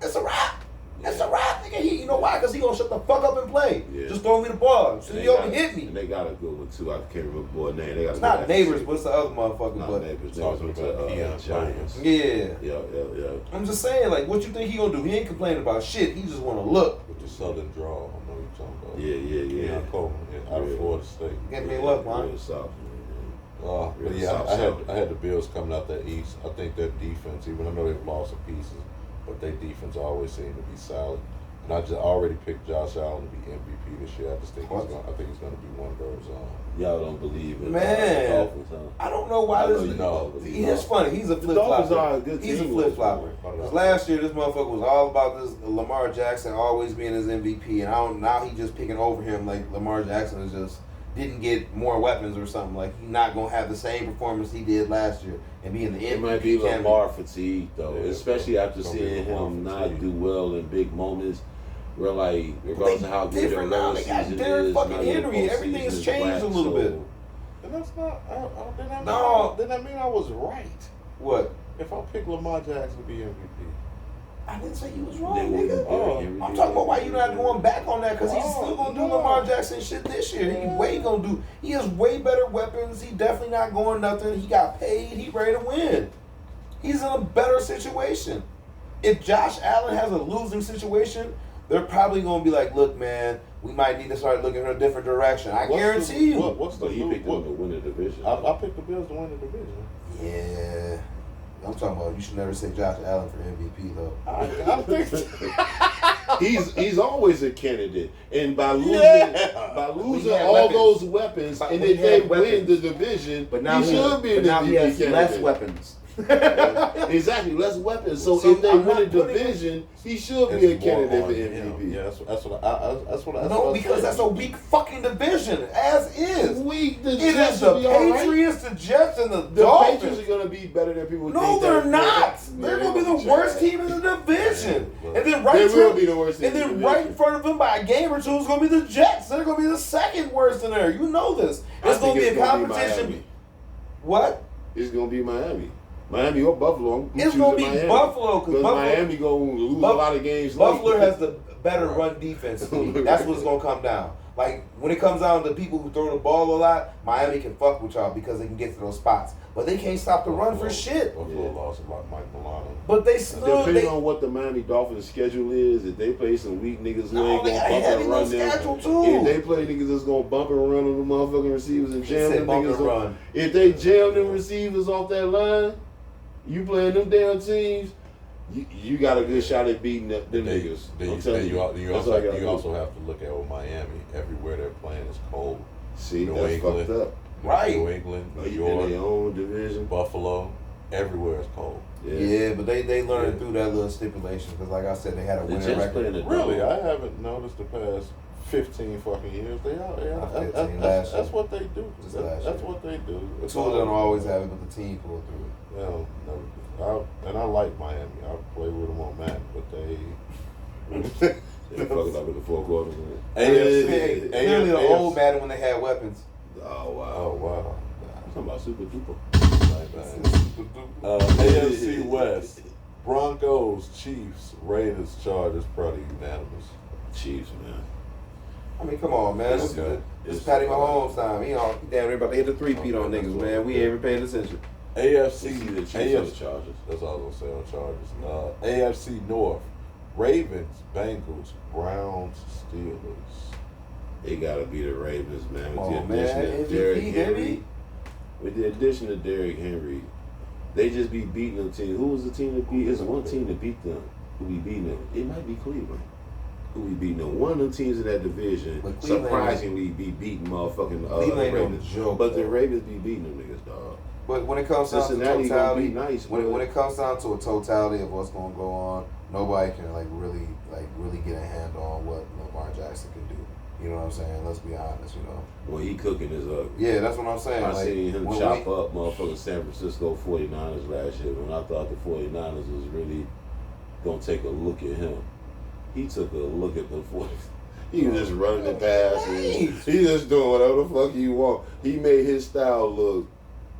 it's a wrap. It's a wrap, nigga. You know why? Because he gonna shut the fuck up and play. Yeah. Just throw me the ball. So you over hit me. And they got a good one too. I can't remember the boy name. They got it's not Neighbors, but it's the other motherfucker. Not Neighbors. Talking about Giants. Yeah. I'm just saying, like, what you think he gonna do? He ain't complaining about shit. He just wanna look. With the Southern draw, I know what you're talking about. Yeah. Coleman, out of Florida State. Get me luck, man. But yeah, I had the Bills coming out that East. I think their defense, even I know they've lost some pieces, but their defense always seemed to be solid. And I just already picked Josh Allen to be MVP this year. I just think he's going to be one of those. Y'all don't believe in man. Dolphins, huh? I don't know why this. It's funny. He's a flip flopper. He's a flip flopper. Because last year this motherfucker was all about this Lamar Jackson always being his MVP, and now he just picking over him like Lamar Jackson is just didn't get more weapons or something. Like he's not gonna have the same performance he did last year and be in the MVP. It might be Lamar fatigue though, especially after seeing him not do well in big moments. We're like, regardless of how good their regular season is, fucking Henry, everything has changed a little bit. And that's not. No. Then that mean I was right? What? If I pick Lamar Jackson to be MVP. I didn't say you was wrong, nigga. I'm talking about why you not going back on that because he's still gonna do Lamar Jackson shit this year. He has way better weapons. He definitely not going nothing. He got paid. He ready to win. He's in a better situation. If Josh Allen has a losing situation, they're probably gonna be like, look, man, we might need to start looking in a different direction. I guarantee you. What's the he picked them to win the division? I picked the Bills to win the division. Yeah. I'm talking about you should never say Josh Allen for MVP though. I think he's always a candidate, and by losing all those weapons, and then they win the division, but now he should be an MVP he has candidate. less weapons. Exactly, less weapons. So if they win a division, he should be a candidate for MVP. Yeah, that's what I. No, because that's a weak fucking division, as is. Weak. The it Jets is the Patriots, the Jets, and the Dolphins. Patriots are gonna be better than people think. No, they're not. They're gonna be the worst team in the division. And then right in front of them by a game or two is gonna be the Jets. They're gonna be the second worst in there. You know this. It's gonna be a competition. What? It's gonna be Miami. Miami or Buffalo. It's going to be Miami. Buffalo because Miami going to lose a lot of games. Buffalo has the better run defense. That's what's going to come down. Like, when it comes down to people who throw the ball a lot, Miami can fuck with y'all because they can get to those spots. But they can't stop the run for shit. Buffalo lost about Mike Milano. But they still... Depending on what the Miami Dolphins' schedule is, if they play some weak niggas who ain't going to bump and run them. If they play niggas that's going to bump and run on the motherfucking receivers and jam them niggas. If they jam them receivers off that line, you playing them damn teams, you got a good shot at beating them niggas. You also have to look at Miami. Everywhere they're playing is cold. See, that's fucked up. Right. New England, New York, in their own division. Buffalo, everywhere is cold. Yeah, but they learned through that little stipulation because, like I said, they had a winning record. Really, I haven't noticed the past 15 fucking years. They are. That's what they do. That's what they do. Two of them always have it, but the team pulled through it. Well, I like Miami. I play with them on Madden, but they fucked up in the fourth quarter. AFC, clearly the old Madden when they had weapons. Oh wow. I'm talking about Super Duper. AFC West, Broncos, Chiefs, Raiders, Chargers, probably unanimous. Chiefs, man. I mean, come on, man. It's Patty Mahomes time. He damn near about to hit the 3-peat on niggas, man. We ain't even paying attention. AFC Chargers. That's all I was gonna say on Chargers. AFC North, Ravens, Bengals, Browns, Steelers. They gotta be the Ravens, man. With the addition of Derrick Henry, they just be beating them teams. Who was the team that beat? It's one team that beat them. Who be beating them? It might be Cleveland. Who be beating them? One of them teams in that division surprisingly be beating motherfucking Ravens. But the Ravens be beating them niggas, dog. But when it comes down to totality, when it comes down to a totality of what's going to go on, nobody can really get a handle on what Lamar Jackson can do. You know what I'm saying? Let's be honest, you know. Well, he cooking his up. Yeah, that's what I'm saying. I like, seen him when chop up motherfucking San Francisco 49ers last year when I thought the 49ers was really going to take a look at him. He took a look at the 49ers. He was just running the passes. He just doing whatever the fuck he want. He made his style look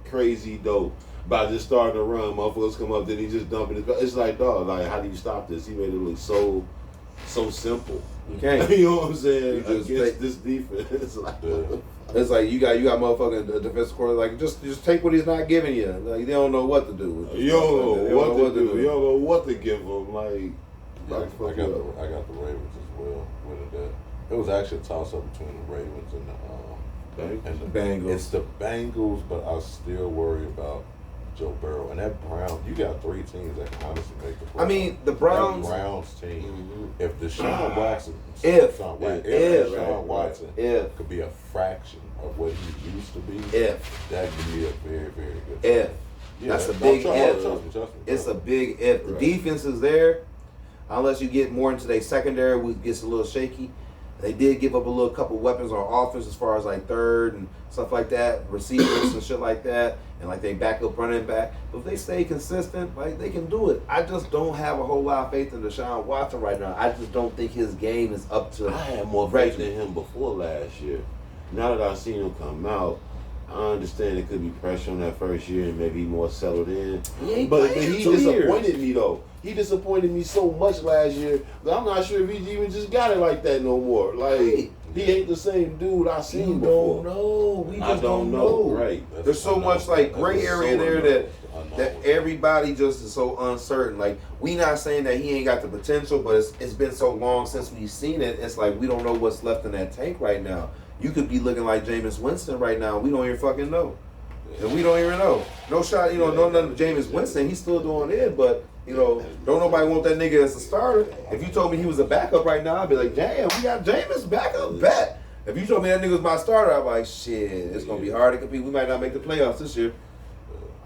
crazy dope by just starting to run. Motherfuckers come up, then he just dumping his. It's like, dog, like, how do you stop this? He made it look so simple. You can't. You know what I'm saying? You just Against this defense. It's like you got motherfucking defensive coordinator, like just take what he's not giving you. Like they don't know what to do. You don't know what to do. You don't know what to give him. Like, I got the Ravens as well. With that, it was actually a toss up between the Ravens and the Bengals. It's the Bengals, but I still worry about Joe Burrow and that Brown. You got three teams that can honestly make the playoffs. I mean, the Browns. That Browns team. Mm-hmm. If Deshaun Watson, could be a fraction of what he used to be, that could be a very, very good team. Yeah, That's a big if. Trust me. It's a big if. The defense is there. Unless you get more into their secondary, which gets a little shaky. They did give up a couple weapons on offense as far as like third and stuff like that, receivers and shit like that, and like they backup running back. But if they stay consistent, like they can do it. I just don't have a whole lot of faith in Deshaun Watson right now. I just don't think his game is up to. I had more faith in him before last year. Now that I've seen him come out, I understand it could be pressure on that first year and maybe more settled in. But he disappointed me though. He disappointed me so much last year that I'm not sure if he even just got it like that no more. Like he ain't the same dude I seen before. We just don't know. Right. There's so much like gray area there that everybody just is so uncertain. Like we not saying that he ain't got the potential, but it's been so long since we've seen it. It's like we don't know what's left in that tank right now. You could be looking like Jameis Winston right now. We don't even fucking know. And we don't even know. No shot, no nothing to Jameis Winston. He's still doing it, but, don't nobody want that nigga as a starter. If you told me he was a backup right now, I'd be like, damn, we got Jameis backup, bet. If you told me that nigga was my starter, I'd be like, shit, it's going to be hard to compete. We might not make the playoffs this year.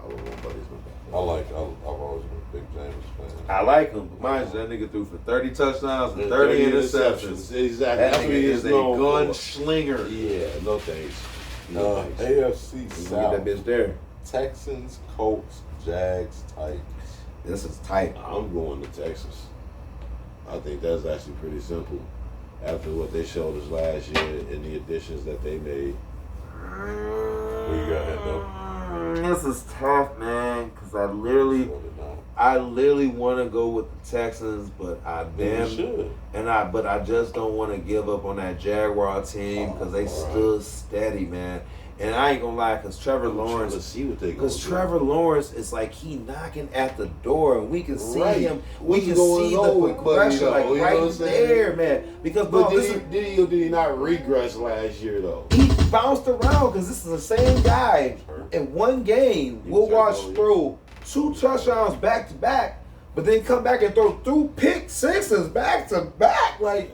I've always been a big Jameis fan. I like him, but mind you, that nigga threw for 30 touchdowns and 30 interceptions. Exactly. That nigga is a known gunslinger. Yeah, no thanks. AFC Get South. that bitch there. Texans, Colts, Jags, Titans. This is tight. I'm going to Texas. I think that's actually pretty simple. After what they showed us last year and the additions that they made. Who you got, Hendo? This is tough, man, because I literally want to go with the Texans, but but I just don't want to give up on that Jaguar team because they stood steady, man. And I ain't gonna lie, because Trevor Lawrence is like he knocking at the door, and we can see him. We can see the progression, like right there, man. Because did he not regress last year though? He bounced around because this is the same guy. In one game, we'll watch throw 2 touchdowns back to back, but then come back and throw 2 pick sixes back to back. Like,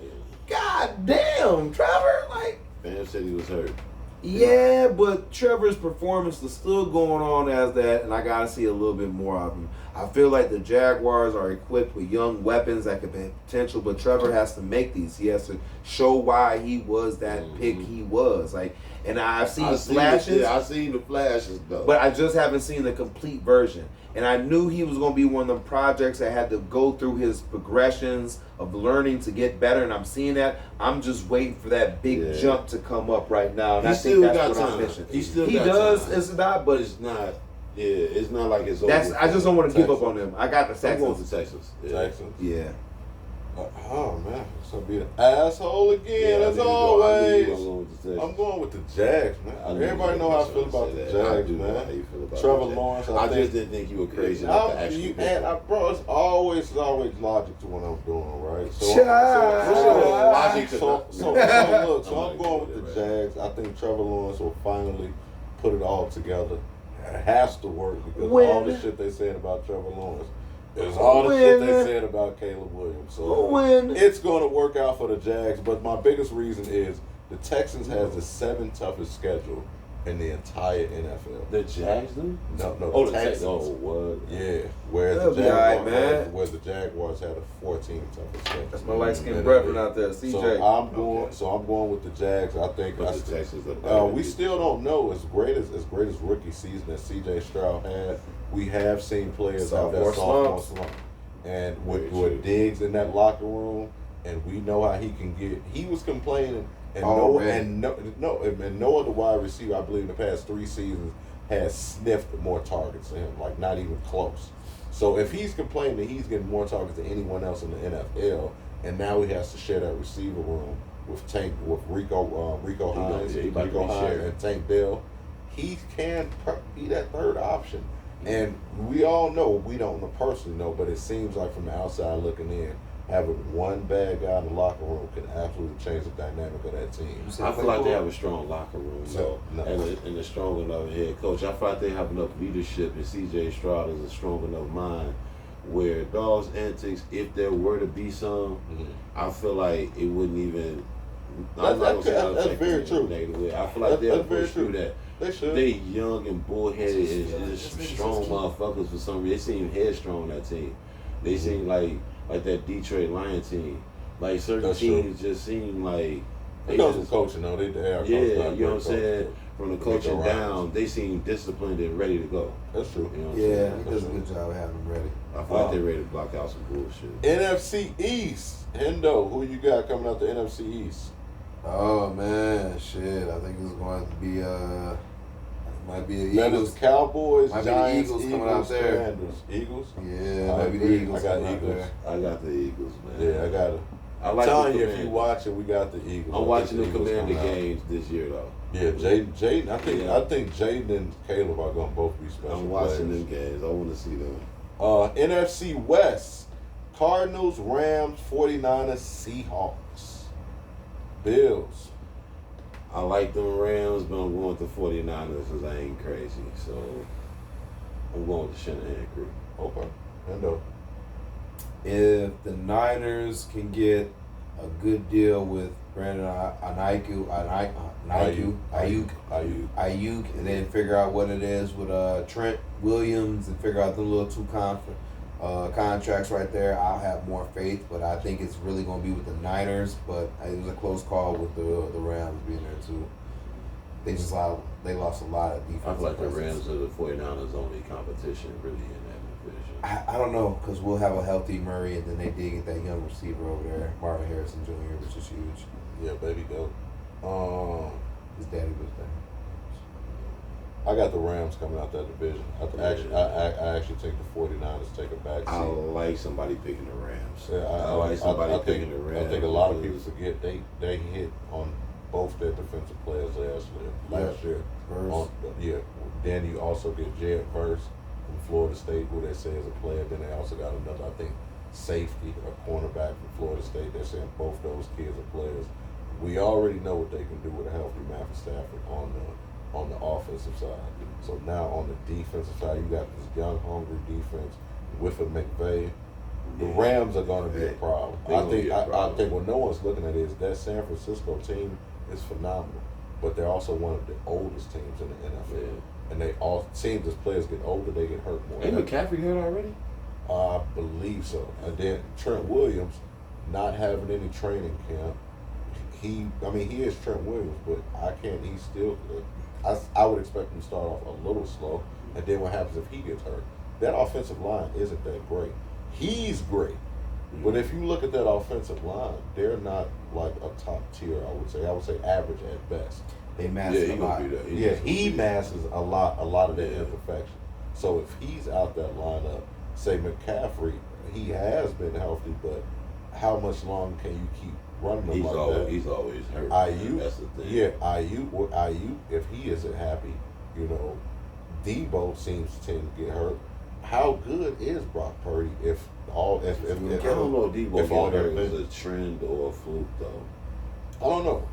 god damn, Trevor. Like, Fans said he was hurt. Yeah, but Trevor's performance is still going on as that, and I gotta see a little bit more of him. I feel like the Jaguars are equipped with young weapons that could be potential, but Trevor has to make these. He has to show why he was that pick he was. Like, and I've seen flashes. I've seen the flashes though, but I just haven't seen the complete version. And I knew he was going to be one of the projects that had to go through his progressions of learning to get better, and I'm seeing that. I'm just waiting for that big jump to come up right now, and I think that's what I'm missing. He does. It's not, but it's not. Yeah, it's not like it's. I just don't want to give up on him. I got the Texans. I'm going to Texas. Texans. Yeah. Oh man, it's gonna be an asshole again as always. I'm going with the Jags, man. Everybody know how I feel about the Jags, man. Trevor Lawrence. I just didn't think you were crazy enough to actually. Bro, it's always logic to what I'm doing, right? So I'm going with the Jags. I think Trevor Lawrence will finally put it all together. It has to work because all the shit they said about Trevor Lawrence. It's all the shit they said about Caleb Williams. So it's going to work out for the Jags. But my biggest reason is the Texans has the 7th toughest schedule in the entire NFL. The Jags do? No, Oh, the the Texans. Texans. Oh, what? Yeah, whereas They'll the be all right, Jaguars, man. whereas the Jaguars had a 14 toughest schedule. That's my light skinned in the brethren league. out there, CJ. So I'm going. Okay. So I'm going with the Jags. I think But that's the Texans are better. we still don't know as great as rookie season that CJ Stroud had. We have seen players have that sophomore slump, and with Diggs in that locker room, and we know how he can get. He was complaining, and no other wide receiver, I believe, in the past 3 seasons has sniffed more targets than him, like not even close. So if he's complaining that he's getting more targets than anyone else in the NFL, and now he has to share that receiver room with Rico Hines, and Tank Dell, he can be that third option. And we all know, we don't personally know, but it seems like from the outside looking in, having one bad guy in the locker room can absolutely change the dynamic of that team. I feel like they have a strong locker room, No. and a strong enough head coach. I feel like they have enough leadership, and CJ Stroud is a strong enough mind where dog's antics, if there were to be some, I feel like it wouldn't even. I'm not gonna say I'll that's take very it true. negatively. I feel like they'll That's very push through true. that. They should. They young and bullheaded and just strong motherfuckers for some reason. They seem headstrong, that team. They seem like that Detroit Lion team. Like certain That's teams just seem like It comes from coaching, though. They are yeah, you know what I'm saying? From the coaching down, they seem disciplined and ready to go. That's true. You know what I'm Yeah, saying? he does a good job of having them ready. I feel like they're ready to block out some bullshit. NFC East. Hendo, who you got coming out the NFC East? Oh man, shit! I think it's going to be might be the That Eagles. is Cowboys, Might be the Giants, Eagles Eagles, coming out there. Commanders. Eagles? Yeah, I maybe the agree. Eagles. I got coming out Eagles. there. I got the Eagles, man. Yeah, I got it. I I'm like telling the you, if you Commanders. watch it, we got the Eagles. I'm I watching think the Eagles Commander coming out. games this year, though. Yeah, Jaden. I Yeah. think Jaden and Caleb are gonna both be special. I'm watching players. them games. I want to see them. NFC West. Cardinals, Rams, 49ers, Seahawks. Bills. I like them Rams, but I'm going with the 49ers because I ain't crazy. So I'm going with the Shanahan crew. Okay. Hendo. If the Niners can get a good deal with Brandon Ayuk, and then figure out what it is with Trent Williams and figure out the little two contracts right there, I'll have more faith. But I think it's really going to be with the Niners. But it was a close call with the Rams being there too. They lost a lot of defense. I feel like the Rams are the 49ers' only competition really in that division. I don't know, because we'll have a healthy Murray, and then they did get that young receiver over there, Marvin Harrison Jr., which is huge. Yeah, baby goat. His daddy was there. I got the Rams coming out that division. I actually think the 49ers take a back seat. I like somebody picking the Rams. Yeah, I like somebody picking the Rams. I think a lot of people forget they hit on both their defensive players last year. Then you also get Jared Verse from Florida State, who they say is a player. Then they also got another, I think, safety or cornerback from Florida State. They're saying both those kids are players. We already know what they can do with a healthy Matthew Stafford on the offensive side. So now on the defensive side, you got this young, hungry defense with a McVay. The Rams are going to be a problem. I think what no one's looking at is that San Francisco team is phenomenal, but they're also one of the oldest teams in the NFL. Yeah. And they all seems as players get older, they get hurt more. Ain't McCaffrey hurt already? I believe so. And then Trent Williams not having any training camp. He is Trent Williams, but he's still. I would expect him to start off a little slow, and then what happens if he gets hurt? That offensive line isn't that great. He's great, but if you look at that offensive line, they're not like a top tier. I would say average at best. They mastered a lot. He masks a lot of their imperfections. So if he's out that lineup, say McCaffrey, he has been healthy, but how much longer can you keep running him that? He's always hurt. Ayuk, That's the thing. yeah, Ayuk, if he isn't happy, Debo seems to tend to get hurt. How good is Brock Purdy if I don't know if Debo if all got hurt their was a trend or a fluke though. I don't know.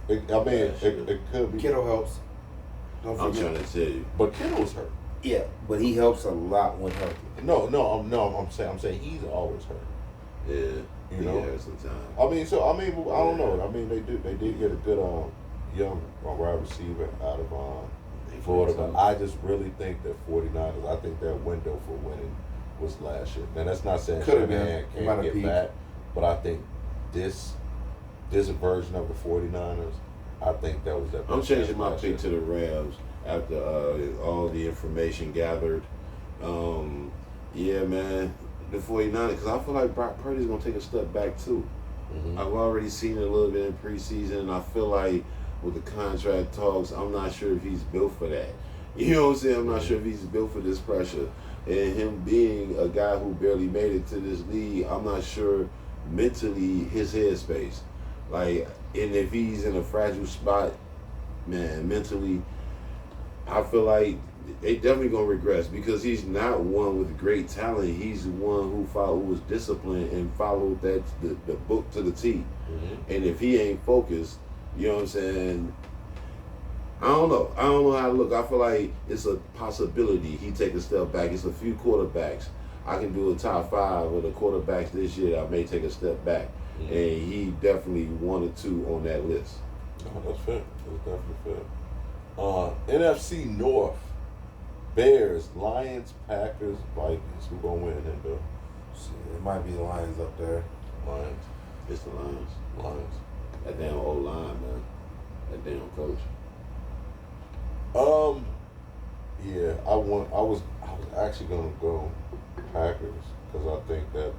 It could be. Kittle helps. Don't I'm forget. trying to tell you. But Kittle's hurt. Yeah, but he helps a lot when healthy. I'm saying he's always hurt. Yeah. You know? Yeah, sometimes. I don't know. I mean, they did get a good young wide receiver out of Florida. But I just really think that 49ers, I think their window for winning was last year. Now, that's not saying Could've been. Shanahan It might can't have get peaked. back, but I think this version of the 49ers, I think that was their I'm best changing chance my last pick year. to the Rams after all the information gathered. Yeah, man, the 49ers, because I feel like Brock Purdy's going to take a step back too. Mhm. I've already seen it a little bit in preseason, and I feel like with the contract talks, I'm not sure if he's built for that. You know what I'm saying? I'm not sure if he's built for this pressure. And him being a guy who barely made it to this league, I'm not sure mentally his headspace. Like, and if he's in a fragile spot, man, mentally, I feel like they definitely gonna regress because he's not one with great talent. He's the one who was disciplined and followed the book to the T. Mhm. And if he ain't focused, you know what I'm saying? I don't know how to look. I feel like it's a possibility he take a step back. It's a few quarterbacks. I can do a top 5 of the quarterbacks this year. I may take a step back, and he definitely 1 or 2 on that list. No, that's fair. That's definitely fair. NFC North, Bears, Lions, Packers, Vikings. Who gonna win then, Bill? Shit, it might be the Lions up there. Lions. It's the Lions. Lions. That damn old line, man. That damn coach. Yeah, I was actually gonna go Packers because I think that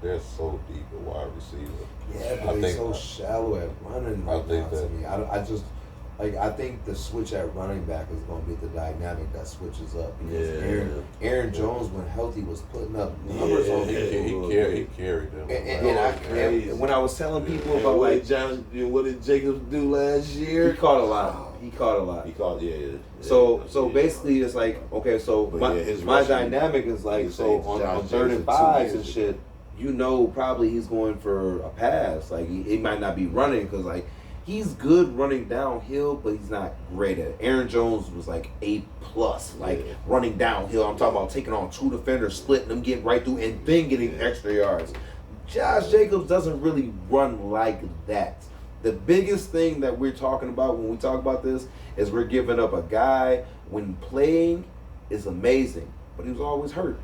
they're so deep at wide receiver. Yeah, I but they're think- so shallow at running I right think now to that- me. I just I think the switch at running back is going to be the dynamic that switches up because Yeah. Aaron Jones, when healthy, was putting up numbers on He him. carried them. And when I was telling people And about what did Jacobs do last he year? caught a lot. He caught a lot. He called, yeah. So basically, it's like, okay, so But my, yeah, his my rushing- dynamic is like, you so say on Josh 3rd Jacobs and 2 5s and years shit, you know, probably he's going for a pass. Like he might not be running because like he's good running downhill, but he's not great at it. Aaron Jones was like A+, like Yeah. running downhill. I'm talking about taking on 2 defenders, splitting them, getting right through, and then getting extra yards. Josh Jacobs doesn't really run like that. The biggest thing that we're talking about when we talk about this is we're giving up a guy when playing is amazing, but he was always hurt.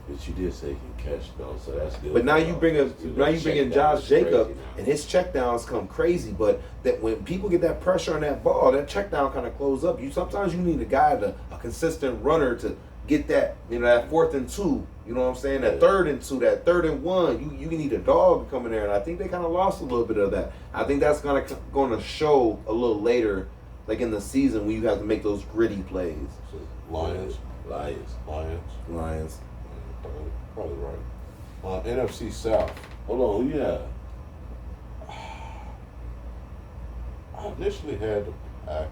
But you did say he can catch though, so that's good. But now you bring in Josh Jacob, and and his checkdowns come crazy. But that when people get that pressure on that ball, that checkdown kind of close up. Sometimes you need a guy a consistent runner to get that, that 4th and 2. You know what I'm saying? That 3rd and 2, that 3rd and 1. You need a dog to come in there, and I think they kind of lost a little bit of that. I think that's going to show a little later, like in the season when you have to make those gritty plays. Lions. Lions. Probably right. NFC South. hold on, who you have? I initially had the Packers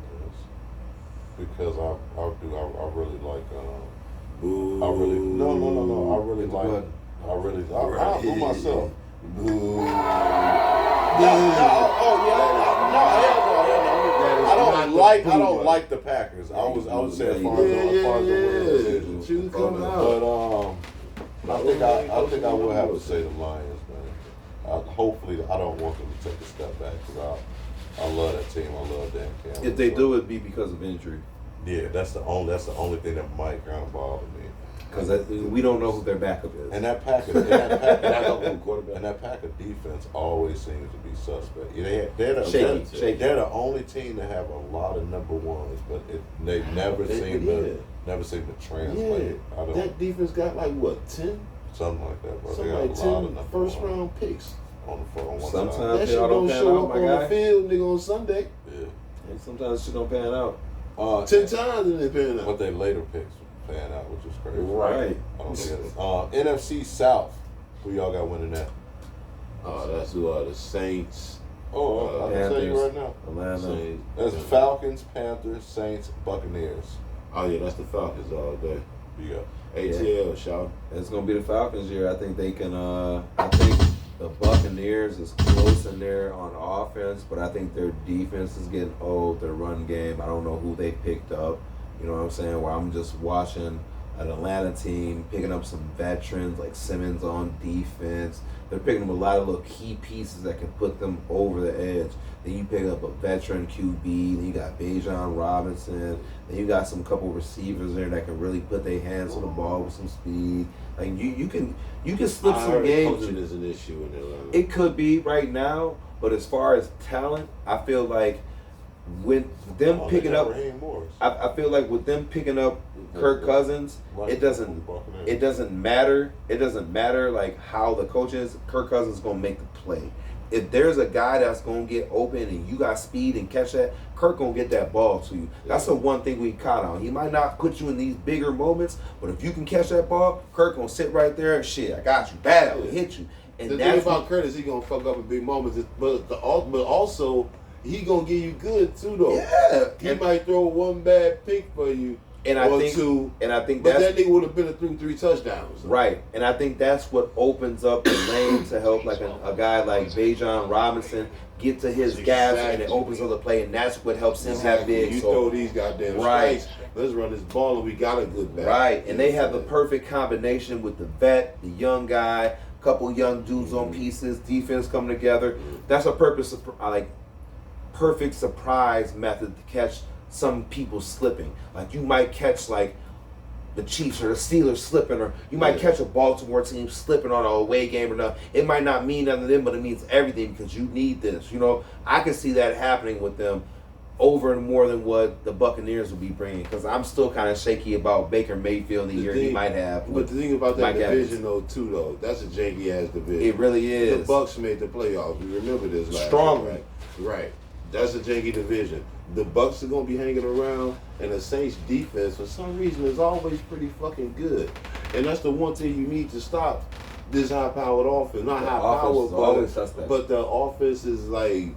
because I really like Boo. I really no I really It's like good. I'll boo myself. Boo. I don't like the Packers. I would say as far as the winning decision. Choose come out. But I think I will have to say the Lions, man. Hopefully I don't want them to take a step back because I love that team. I love Dan Campbell. If they do, it'd be because of injury. Yeah, that's the only thing that might kind of bother me. Because we don't know who their backup is. And that Packer defense always seems to be suspect. They're the only team that have a lot of number ones, but they never seem to translate. That defense got like what, 10? Something like that, bro. Something They like got a lot of 10 number first one round picks. on one Sometimes side. That shit y'all don't don't pan show out, up my on guy. the field, nigga, on Sunday. Yeah. And sometimes shit don't pan out. 10 times and they pan out. But they later picks pan out, which is crazy. Right. I don't get it. NFC South. Who y'all got winning that? That's who are the Saints. I can tell you right now. Atlanta. Saints. That's Falcons, Panthers, Saints, Buccaneers. Oh yeah, that's the Falcons all day. You got ATL, shout. It's gonna be the Falcons year. I think they can. I think the Buccaneers is close in there on offense, but I think their defense is getting old. Their run game, I don't know who they picked up. You know what I'm saying? Where I'm just watching an Atlanta team, picking up some veterans like Simmons on defense. They're picking up a lot of little key pieces that can put them over the edge. Then you pick up a veteran QB. Then you got Bijan Robinson. Then you got some couple receivers there that can really put their hands on the ball with some speed. Like you can slip some games. Coaching is an issue in Atlanta. It could be right now, but as far as talent, I feel like with them picking up, I feel like with them picking up Kirk Cousins, it doesn't matter. It doesn't matter like how the coach is. Kirk Cousins is gonna make the play. If there's a guy that's gonna get open and you got speed and catch that, Kirk gonna get that ball to you. That's the one thing we caught on. He might not put you in these bigger moments, but if you can catch that ball, Kirk gonna sit right there and shit. I got you. Bad, hit you. And the thing about Kurt is he gonna fuck up in big moments, but also he gonna give you good too though. Yeah, he might throw one bad pick for you. And I think but that nigga would have been through 3 touchdowns. Right, and I think that's what opens up the lane to help like a guy like Bijan Robinson get to his gaps, and it opens up the play, and that's what helps him have big. You throw these goddamn strikes. Let's run this ball, and we got a good back. Right, and they have the perfect combination with the vet, the young guy, couple young dudes on pieces, defense coming together. That's a perfect surprise method to catch some people slipping. Like you might catch like the Chiefs or the Steelers slipping, or you might catch a Baltimore team slipping on an away game or nothing. It might not mean nothing to them, but it means everything because you need this. You know, I can see that happening with them over and more than what the Buccaneers will be bringing, because I'm still kind of shaky about Baker Mayfield the year he might have. But the thing about that division though, that's a janky ass division. It really is. The Bucks made the playoffs. We remember this last strongly. Year, right? That's a janky division. The Bucks are gonna be hanging around, and the Saints defense for some reason is always pretty fucking good. And that's the one thing you need to stop this high-powered offense. Not high-powered, but the offense is like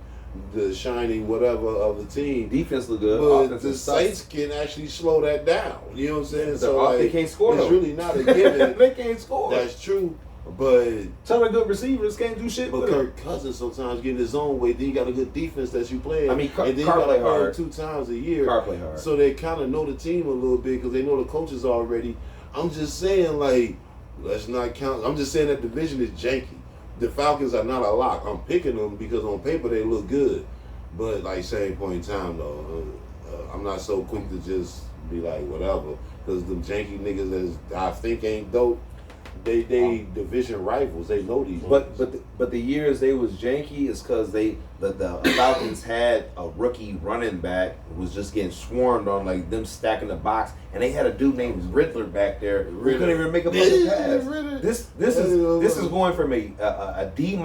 the shining whatever of the team. Defense look good. But the Saints can actually slow that down. You know what I'm saying? So they can't score. It's really not a given. They can't score. That's true. But some of the good receivers can't do shit. But Kirk Cousins sometimes getting his own way. Then you got a good defense that you play. I mean, and then you got to play 2 times a year. Carr play hard. So they kind of know the team a little bit because they know the coaches already. I'm just saying, like, let's not count. I'm just saying that division is janky. The Falcons are not a lock. I'm picking them because on paper they look good. But like same point in time though, I'm not so quick to just be like whatever because the janky niggas that I think ain't dope. They division rivals. They know these. But the years they was janky is because the Falcons had a rookie running back who was just getting swarmed on, like them stacking the box, and they had a dude named Riddler back there who couldn't even make a fucking pass. This is going from a D-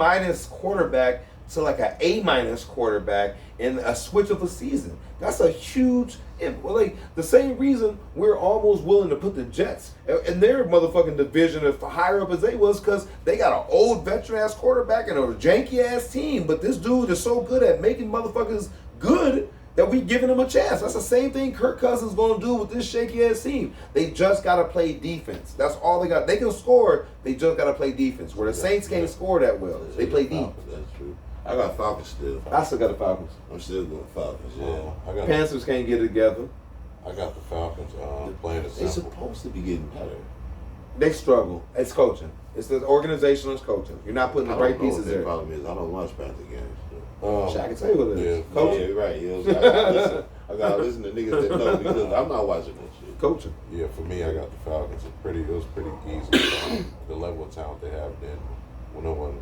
quarterback to like an A- quarterback in a switch of a season. That's a huge. Like the same reason we're almost willing to put the Jets in their motherfucking division as higher up as they was, because they got an old veteran ass quarterback and a janky ass team. But this dude is so good at making motherfuckers good that we giving him a chance. That's the same thing Kirk Cousins gonna do with this shaky ass team. They just gotta play defense. That's all they got. They can score. They just gotta play defense. Where the Saints can't score that well. They play deep. That's true. I got Falcons still. I still got the Falcons. I'm still going Falcons. Yeah. Panthers can't get it together. I got the Falcons playing the They're supposed to be getting better. They struggle. It's coaching. It's the organizational coaching. You're not putting the right pieces there. The problem is I don't watch Panther games. I can tell you what it is. Coaching. Yeah, right. You know, I gotta listen to niggas that know because I'm not watching that shit. Coaching. Yeah, for me, I got the Falcons. It was pretty easy. The level of talent they have, then no one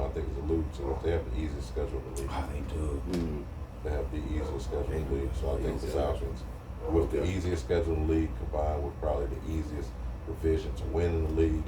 I think is alluded to it. They have the easiest schedule in the league. Oh, they do. Mm-hmm. They have the easiest schedule in the league. So I think the Falcons, with the easiest schedule in the league, combined with probably the easiest division to win in the league,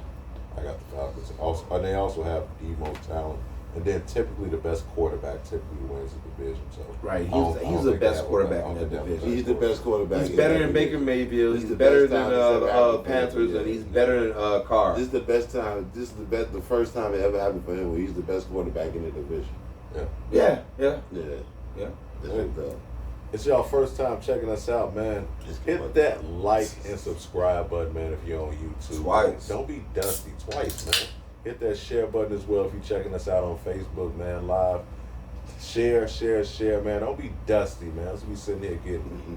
I got the Falcons. And they also have the most talent. And then typically the best quarterback typically wins the division. So right, he's the best quarterback in the division. He's the best quarterback. He's better than Baker Mayfield. He's better than the Panthers, and he's better than Carr. This is the best time. This is the first time it ever happened for him where he's the best quarterback in the division. Yeah. It's y'all first time checking us out, man. Hit that like and subscribe button, man, if you're on YouTube. Twice. Don't be dusty twice, man. Hit that share button as well if you're checking us out on Facebook, man, live. Share, man. Don't be dusty, man. Let's be sitting here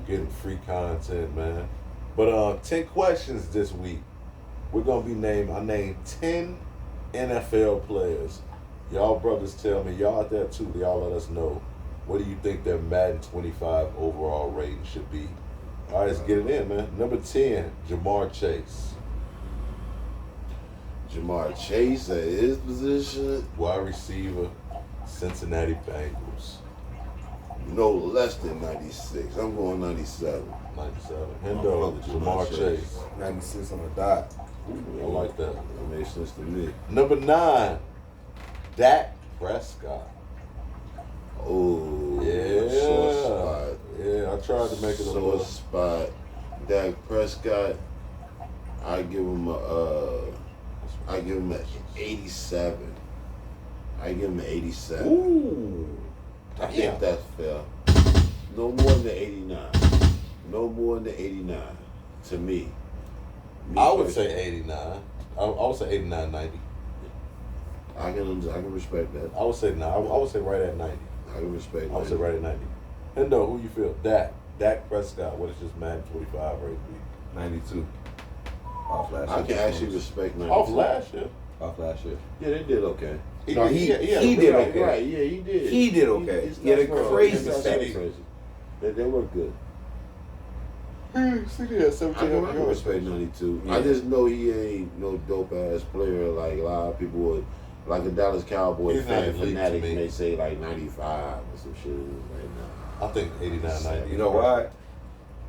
getting free content, man. But 10 questions this week. We're gonna be I named 10 NFL players. Y'all brothers tell me, y'all out there too, y'all let us know. What do you think their Madden 25 overall rating should be? All right, let's get it in, man. Number 10, Jamar Chase. Jamar Chase at his position, Wide receiver, Cincinnati Bengals. no less than 96. I'm going 97. 97. Oh, Hendo, Jamar Jamar Chase. Chase. 96 on the dot. I like that. That makes sense to me. Number 9, Dak Prescott. Oh, Yeah. sore spot. Yeah, I tried to make it a Sore little. spot. Dak Prescott, I give him an 87. I give him an 87. Ooh. I think that's fair. No more than 89. No more than 89 to me. I would say 89. I would say 89, 90. I can respect that. I would say no. I would say right at 90. I can respect that. I would say right at 90. Hendo, who you feel? Dak Prescott. What is his Madden 25 rate be? 92. Off last year. I can actually respect 92. Off last year. Off last year. Yeah, they did okay. No, he yeah, did Right, okay. right, yeah, he did. He did okay. It's He had a not wrong. crazy It's not stat. crazy. They were good. See, yeah, I 17 can respect 92. Yeah. I just know he ain't no dope ass player like a lot of people would. Like a Dallas Cowboy He's not fan elite to fanatic me. may say like 95 or some shit. Right now. I think 89, 90. You know why?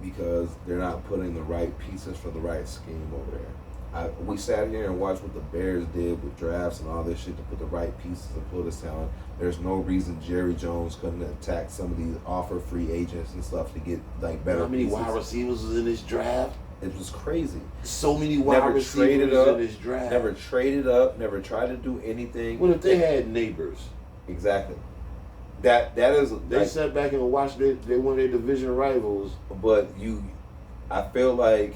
Because they're not putting the right pieces for the right scheme over there. We sat here and watched what the Bears did with drafts and all this shit to put the right pieces and pull this talent. There's no reason Jerry Jones couldn't attack some of these offer free agents and stuff to get like better How many pieces. wide receivers was in this draft? It was crazy. So many wide Never receivers traded up. in this draft. Never traded up. Never tried to do anything. What if they had neighbors? Exactly. That is. They like, sat back and watched they one of their division rivals. But I feel like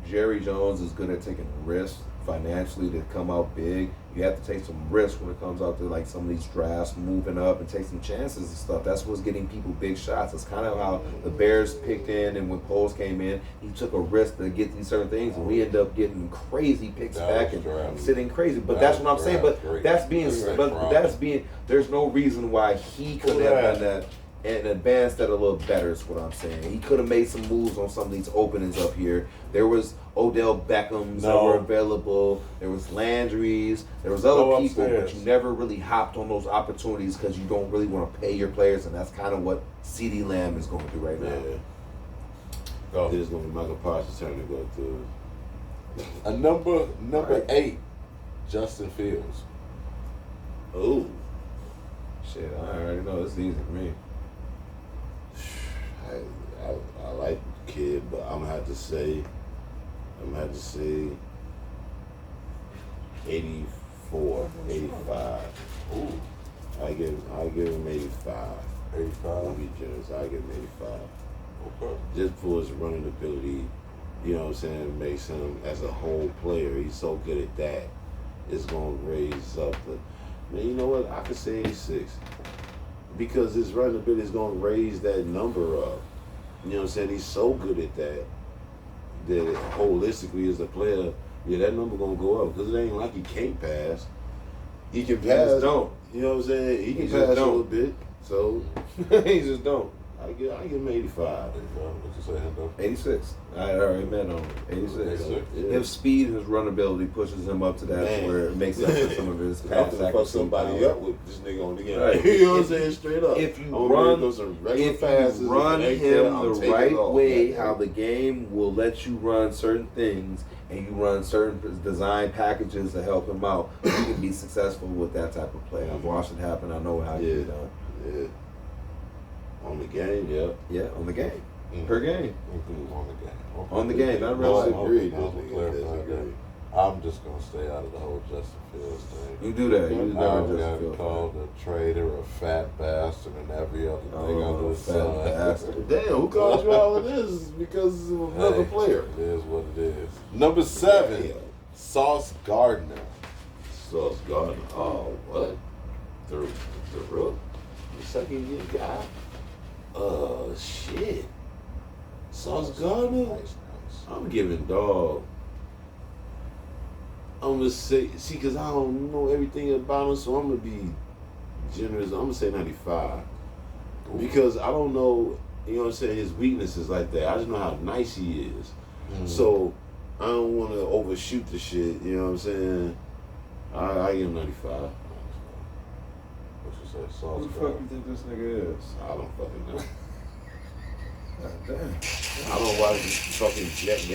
Jerry Jones is good at taking risks financially to come out big. You have to take some risks when it comes out to like some of these drafts, moving up and take some chances and stuff. That's what's getting people big shots. It's kind of how the Bears picked in, and when Poles came in, he took a risk to get these certain things, and we end up getting crazy picks That back was and draft. sitting crazy. But That that's was what I'm saying. draft But great. that's being, Great but problem. that's being. There's no reason why he could have done that and advanced that a little better is what I'm saying. He could have made some moves on some of these openings up here. There was Odell Beckhams that were available. There was Landry's. There was other Go people, upstairs. but you never really hopped on those opportunities because you don't really want to pay your players, and that's kind of what CeeDee Lamb is going to do right now. Yeah. Go. It is going to be Michael Parsons' turn to go through. A number Right. 8, Justin Fields. Oh, Shit, I already know this is easy for me. I like the kid, but I'm gonna have to say 84, 85. Ooh, I give him 85. 85. I'll be generous. I give him 85. Okay. Just for his running ability, you know what I'm saying, it makes him as a whole player. He's so good at that. It's gonna raise up the. Man, you know what? I could say 86 because his running ability is gonna raise that number up. You know what I'm saying? He's so good at that that holistically as a player, yeah, that number gonna go up because it ain't like he can't pass. He can He pass. just don't. You know what I'm saying? He can just pass a don't. little bit. So He just don't. I give him 85. What you say, Hendo? 86. I already met on him. 86. 86. Yeah. His speed and his run ability pushes him up to that Man. where it makes up for some of his I'm pass gonna fuck accuracy. somebody power. up with this nigga on the game. Right. You know what I'm saying? Straight up. If you I'm gonna run- go some regular If passes, you run and him I'm the taking right off. way, how the game will let you run certain things, and you run certain design packages to help him out, you can be successful with that type of play. I've watched it happen. I know how Yeah. you done. Yeah. On the game, yeah. Yeah, on the game, Mm. per game. Include on the game. Okay. On the game, not I real life. disagree. I was gonna clarify that. I'm just gonna stay out of the whole Justin Fields thing. You do that. You I never got just feel called a traitor, a fat bastard, and every other thing Oh, under the fat sun. bastard. Damn, who called you all of this? Because of another Hey, player. It is what it is. Number 7, Yeah. Sauce Gardner. Sauce Gardner. Oh, what? The rook? The second year guy? Shit. Sauce Gardner? Nice. I'm giving dog. I'm gonna say, see, because I don't know everything about him, so I'm gonna be generous. I'm gonna say 95 because I don't know. You know what I'm saying? His weaknesses like that. I just know how nice he is. So I don't want to overshoot the shit. You know what I'm saying? I give him 95. What you say? Who Sauce the fuck God. you think this nigga is? I don't fucking know. God damn. I don't watch fucking Jack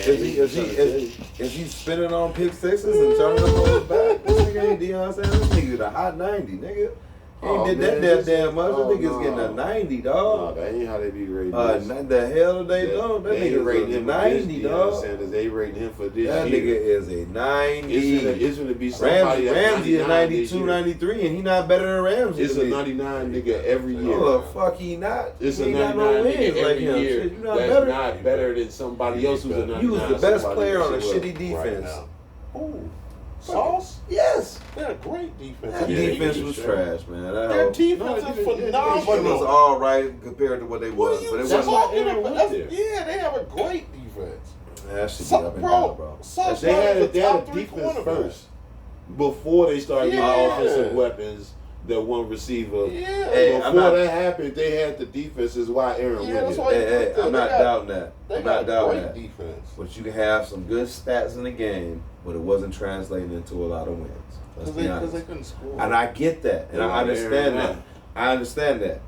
Is he spinning on pick sixes and turning them on his back? This nigga ain't Deion Sanders. This nigga a hot 90, nigga. He ain't did that damn much. This nigga's getting a 90, No, dog. that ain't how they be rating this. The hell they don't. That They nigga's rating a him 90, dog. They rating him for this That year. nigga is a 90. It's gonna be somebody Ramsey is 99 this 92, year. 93, and he not better than Ramsey. It's to a me. 99 nigga every year. No, the fuck he not. It's he a ain't 99 got no nigga wins like every him. year. Shit, you not That's better. not better than somebody else who's a 99. You was the best somebody player on a else who shitty Right defense. now. Ooh. Sauce? Yes. They're a great defense. That Yeah, defense he was was trash, man. That Their whole- defense No, is it was It phenomenal. was all right compared to what they What was, are you but it talking wasn't. about? went there. Yeah, they have a great defense. That should be up and down, bro. Sauce They had is they a had top a three defense cornerback. first before they started Yeah. getting offensive weapons. That one receiver. Yeah. Hey, I'm Before not- that happened, they had the defense. Is why Aaron Yeah, went that's there. why- Hey, I'm not They got- doubting that. They I'm got not a doubting great that. defense. But you can have some good stats in the game, but it wasn't translating into a lot of wins. Let's be Because honest. they couldn't score. And I get that, and They I got understand Aaron that. Rodgers. I understand that.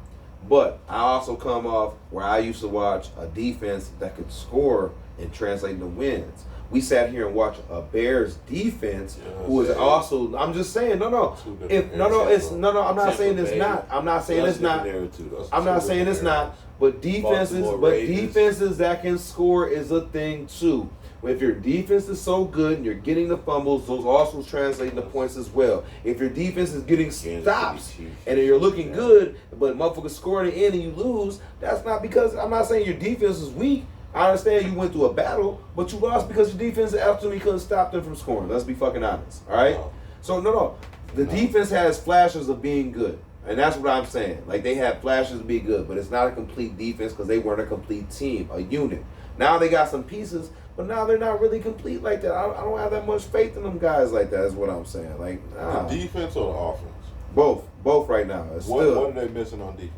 But I also come off where I used to watch a defense that could score and translate into wins. We sat here and watched a Bears defense who was also. I'm just saying, no. Two different If no, eras. it's no. I'm not Tampa saying it's Bay. not. I'm not saying That's it's not. different era too, though. I'm not saying it's not. But Baltimore Ravens. defenses that can score is a thing too. If your defense is so good and you're getting the fumbles, those also translate into points as well. If your defense is getting Kansas stops City Chiefs. and you're looking good, but motherfuckers score in the end and you lose, that's not because I'm not saying your defense is weak. I understand you went through a battle, but you lost because your defense absolutely couldn't stop them from scoring. Let's be fucking honest, all right? No. So no. The defense has flashes of being good. And that's what I'm saying. Like, they had flashes of being good, but it's not a complete defense because they weren't a complete team, a unit. Now they got some pieces, but now they're not really complete like that. I don't have that much faith in them guys like that, is what I'm saying. Like, nah. The defense or the offense? Both right now. It's What still, are they missing on defense?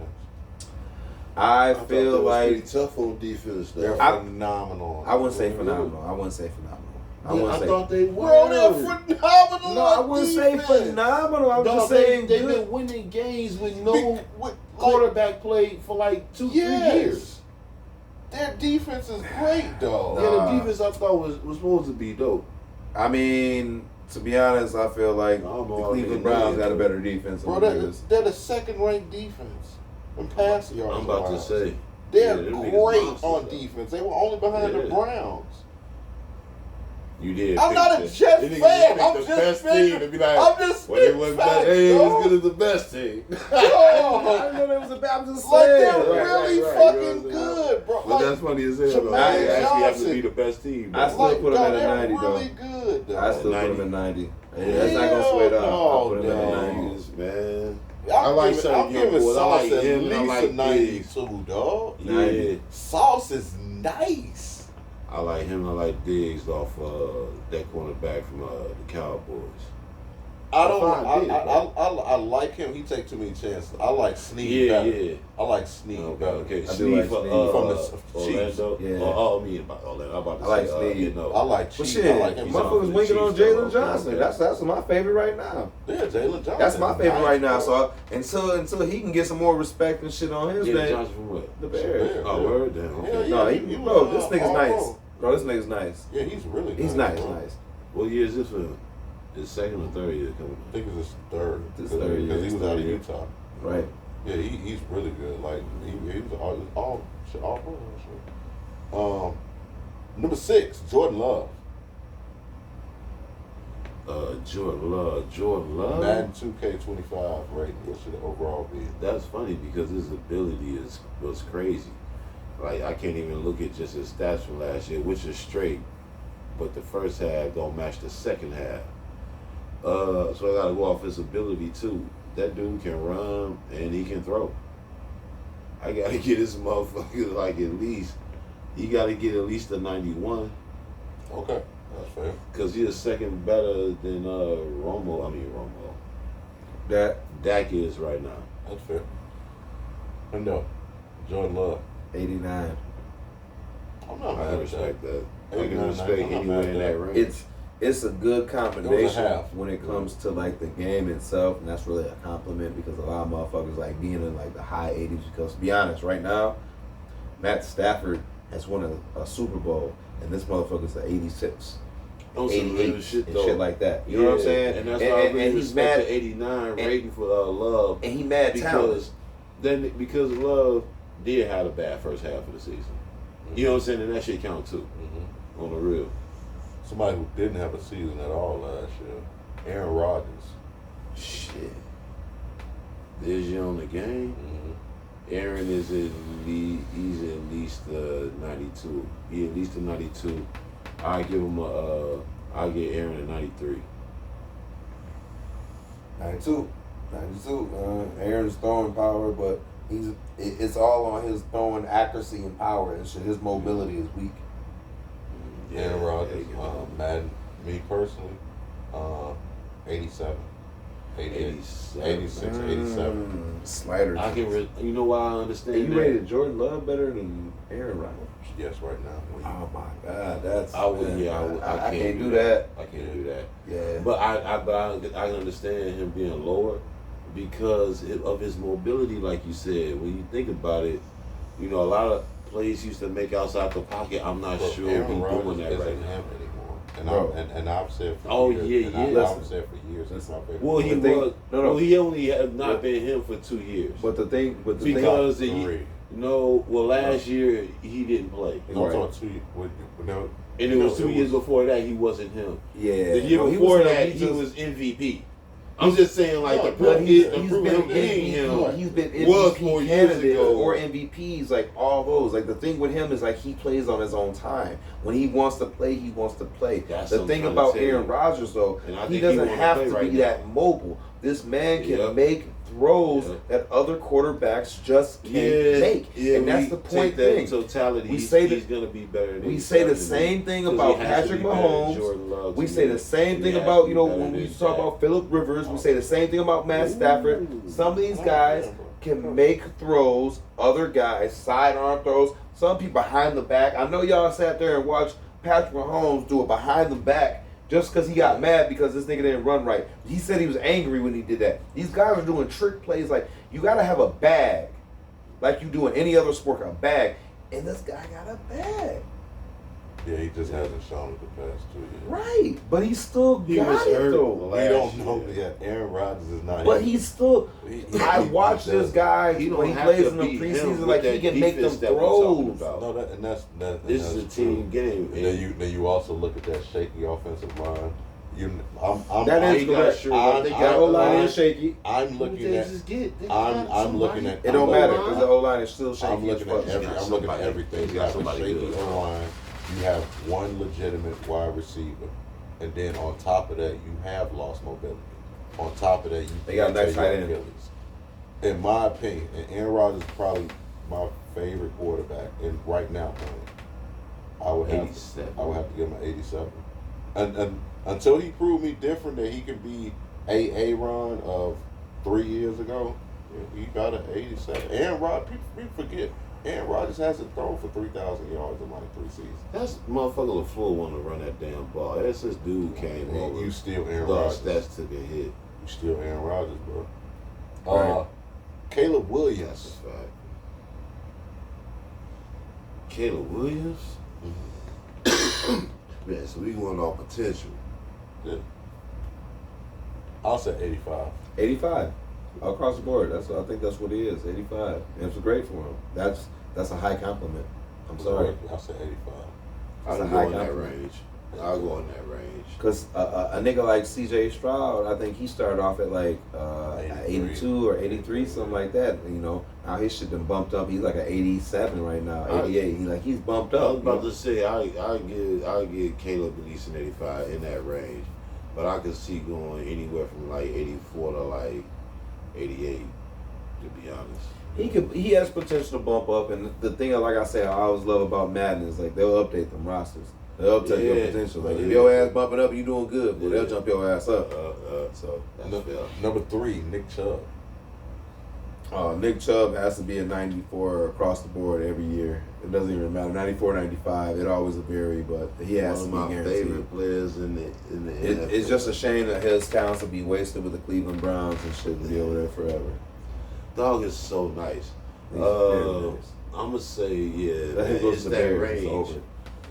I thought feel that was like, pretty tough on defense though. They're phenomenal. I wouldn't say phenomenal. I wouldn't say phenomenal. I Yeah, wouldn't I say. thought they were. Bro, they're phenomenal. No, I on wouldn't say defense. phenomenal. I'm Dog, just saying they've good. been winning games with no With, quarterback played for like 2-3 years. Their defense is great, though. Nah. Yeah, the defense I thought was supposed to be dope. I mean, to be honest, I feel like I don't know the how Cleveland they Browns did. got a better defense Bro, than the Niggas. they're the second-ranked defense in pass yards. I'm about to wise. say. They're Yeah, them niggas great monsters, on though. defense. They were only behind the Yeah. Browns. You did. I'm pick not a the- Jets them niggas fan. picked I'm the just best spitting- team to be like, I'm just well, they spitting wasn't facts, that, hey, it was dog. good as the best team. Oh, I know that was a bad. I'm just like saying. they're Right, really right, fucking you know what I'm saying? good, bro. But Like, that's funny as hell. Though. Jermaine They actually have to Johnson. be the best team. I Bro. still put them dog, at a they're 90 though. really good, though. I still put 90. them at 90. Hey, that's not gonna sweat up. Hell I put them at no, a 90. Niggas, man. I'm I like giving, certain I'm young giving boys. I Sauce like at him and I least like a 92, dog. Yeah. 90. Sauce is nice. I like him. I like Diggs off that cornerback from the Cowboys. I don't. Fine, big, I like him. He take too many chances. I like Snead Yeah, better. yeah. I like Snead Okay, better. okay. I do Snead like for, Snead. From the Chiefs. Orlando. Yeah. Oh, me about Orlando. I'm about to I like say, Snead. no. I like But Chiefs. shit, I like him. motherfuckers the winking on Chiefs, Jalen though. Johnson. That's my favorite right now. Yeah, Jalen Johnson. That's my favorite Nice, right now. bro. So until he can get some more respect and shit on his Jalen name, Johnson from what? the Bears. Yeah. Oh, word down. Okay. Yeah, No, he bro, was, this nigga's all nice. pro. Bro, this nigga's nice. Yeah, he's really He's nice. nice, bro. nice. What year is this for? His second or third year coming I think it's his third. His third year, Because he his was out third of year. Utah. Right. Yeah, he's really good. Like he was all pro. Sure. Number 6, Jordan Love. Jordan Love. Madden 2K25 rating. What should it overall be? That's funny because his ability was crazy. Like I can't even look at just his stats from last year, which is straight, but the first half don't match the second half. So I gotta go off his ability too. That dude can run and he can throw. I gotta get this motherfucker like at least he gotta get at least a 91. Okay, that's fair. Because he's second better than Romo. That Dak is right now. That's fair. And no, Jordan Love. 89. I'm not I mad at respect that. that. I can respect I'm not anywhere mad in at that that. range. It's a good combination half. when it comes to like the game itself, and that's really a compliment because a lot of motherfuckers like being in like the high 80s. Because to be honest, right now, Matt Stafford has won a Super Bowl, and this motherfucker's the 86. On some 88 real shit and though. shit like that. You know what I'm saying? And that's why I really he's respect mad, the 89 rating for Love. and he mad talented. Because Love did have a bad first half of the season. You know what I'm saying? And that shit count too. Mm-hmm. On the real. Somebody who didn't have a season at all last year, Aaron Rodgers. Shit. This year on the game, Mm-hmm. Aaron is he's at least 92. He at least a 92. I give him I'll get Aaron a 93. 92. Aaron's throwing power, but it's all on his throwing accuracy and power and shit. His mobility is weak. Aaron Rodgers, Madden, me personally, 87, 88, 86, 87. Slider. I can you know why I understand And you that? rated Jordan Love better than Aaron Rodgers? Yes, right now. Oh my God, that's I would, man, yeah, I can't do that. I can't do that. Yeah, But I understand him being lower because of his mobility, like you said. When you think about it, you know, a lot of plays used to make outside the pocket. I'm not But sure Aaron he's Rodgers doing that isn't right him now. anymore. Bro. And I've said for Oh, years. yeah, and yeah. I've said for years. That's my favorite. Well, he But they- was. no. Well, he only have not been him for 2 years. but the thing, because Three. last year he didn't play, No, I'm Right. talking 2 years. No, and it was 2 years before that he wasn't him. yeah, The year no, before was that he he just- was MVP. I'm just saying, like, the But proof he's is been being him. He's been was MVP 4 years candidate ago. or MVPs, like all those. Like the thing with him is like he plays on his own time. When he wants to play, he wants to play. That's The what thing I'm trying about to tell Aaron you. Rodgers though, And I he think he doesn't wanna have play to right be now. that mobile. This man can Yep. make throws Yep. that other quarterbacks just can't make. Yeah, and that's we the point take that thing. totality. We he's say he's that- gonna be better than We he's say the better than same me. thing 'Cause about he has to Patrick be better than Mahomes. Jordan Love We to say me. the same He thing has about, to you be know, better when we than talk Dak. about Phillip Rivers, we say the same thing about Matt Ooh. Stafford. Some of these guys can make throws, other guys sidearm throws, some people behind the back. I know y'all sat there and watched Patrick Mahomes do it behind the back just because he got mad because this nigga didn't run right. He said he was angry when he did that. These guys are doing trick plays like you got to have a bag like you do in any other sport, a bag. And this guy got a bag. Yeah, he just hasn't shown it the past 2 years. Right. But he still He got was it hurt though. We don't know yet. Aaron Rodgers is not. But him. he's still. I watch he this does. guy He don't when he have plays to in the beat him preseason, with like he that can make them defense that we're talking throws. about. No, and that's This is a that's team true. game. And then you also look at that shaky offensive line. That I is ain't not correct. sure what they That got. O line is shaky. I'm looking at. I'm looking at. It don't matter because the O line is still shaky. I'm looking as at fuck. every. I'm looking at everything. You have a shaky O line. You have one legitimate wide receiver, and then on top of that, you have lost mobility. On top of that, They got a nice tear your tight end. Achilles. In my opinion, and Aaron Rodgers is probably my favorite quarterback, and right now, I would have. 87. I would have to give him an 87. And until he proved me different that he could be Aaron of 3 years ago, he got an 87. Aaron Rodgers, people forget. Aaron Rodgers hasn't thrown for 3,000 yards in like 3 seasons. That's motherfucker LaFleur want to run that damn ball. That's this dude came over. You still Aaron Lost Rodgers. stats took a hit. You still Aaron Rodgers, bro. Right. Caleb That's Williams. a fact. Caleb Williams? Man, so we going off potential. Yeah. I'll say 85. 85 across the board. I think that's what he is. 85. And it's great for him. That's a high compliment. I'm sorry. I'll say 85. That's a I'll high go in that compliment. range. I'll go in that range. Because a nigga like C.J. Stroud, I think he started off at like 82 or 83, something like that. You know, now his shit been bumped up. He's like an 87 right now, 88. He's bumped I up. was about to say I give Caleb at least an 85 in that range, but I could see going anywhere from like 84 to like 88. To be honest, He has potential to bump up, and the thing, like I say, I always love about Madden is like they'll update them rosters. They'll tell your Yeah. potential. Like if your ass bumping up, you doing good, but they'll jump your ass up. So Number 3, Nick Chubb. Nick Chubb has to be a 94 across the board every year. It doesn't even matter. 94, 95, it always will vary, but he has one to of be my guaranteed. favorite players in the NFL. It's just a shame that his talents will be wasted with the Cleveland Browns and shouldn't be over there forever. Dog is so nice. He's very nice. I'm gonna say, yeah, Let him man, go it's to the that Bears, it's range. over.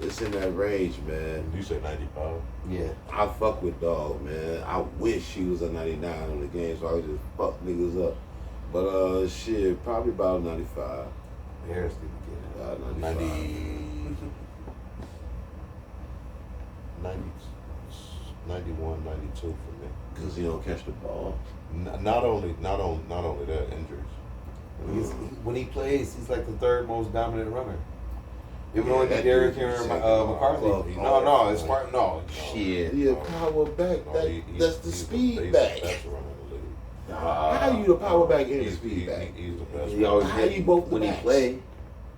It's in that range, man. You say 95? Yeah. I fuck with Dog, man. I wish he was a 99 on the game so I could just fuck niggas up. But shit, probably about 95. Bears need to get it. 90, 95. 91, 92 for me. Because he don't catch the ball. Not only that, injuries. When he plays, he's like the third most dominant runner. It would Yeah, only be that Derrick dude Henry is and second McCarthy. off. No, it's smart. No, shit. He a power back. That's the speed back. He's the best runner in the league. How you the power back and the He's speed back? He's the best. He always How you both the when he backs? play.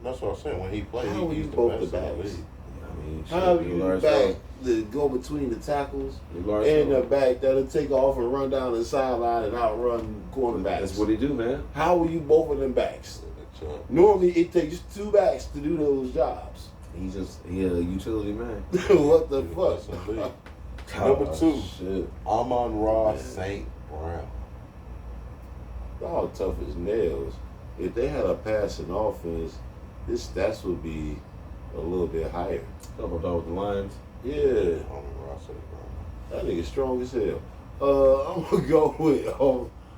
That's what I'm saying. When he plays, How are he's you the both best the in the backs? league. I mean, How shit, you Lawrence back Taylor. to go between the tackles Lawrence and the Taylor. back that'll take off and run down the sideline and outrun cornerbacks? That's what he do, man. How are you both of them backs? Nick Chubb. Normally it takes 2 backs to do those jobs. He a utility man. What the He's the fuck? best in the league. Number 2, Shit. Amon-Ra Man. St. Brown. Dog tough as nails. If they had a passing offense, his stats would be a little bit higher. Talk about with the Lions. Yeah, Amon-Ra St. Brown. that nigga strong as hell. I'm gonna go with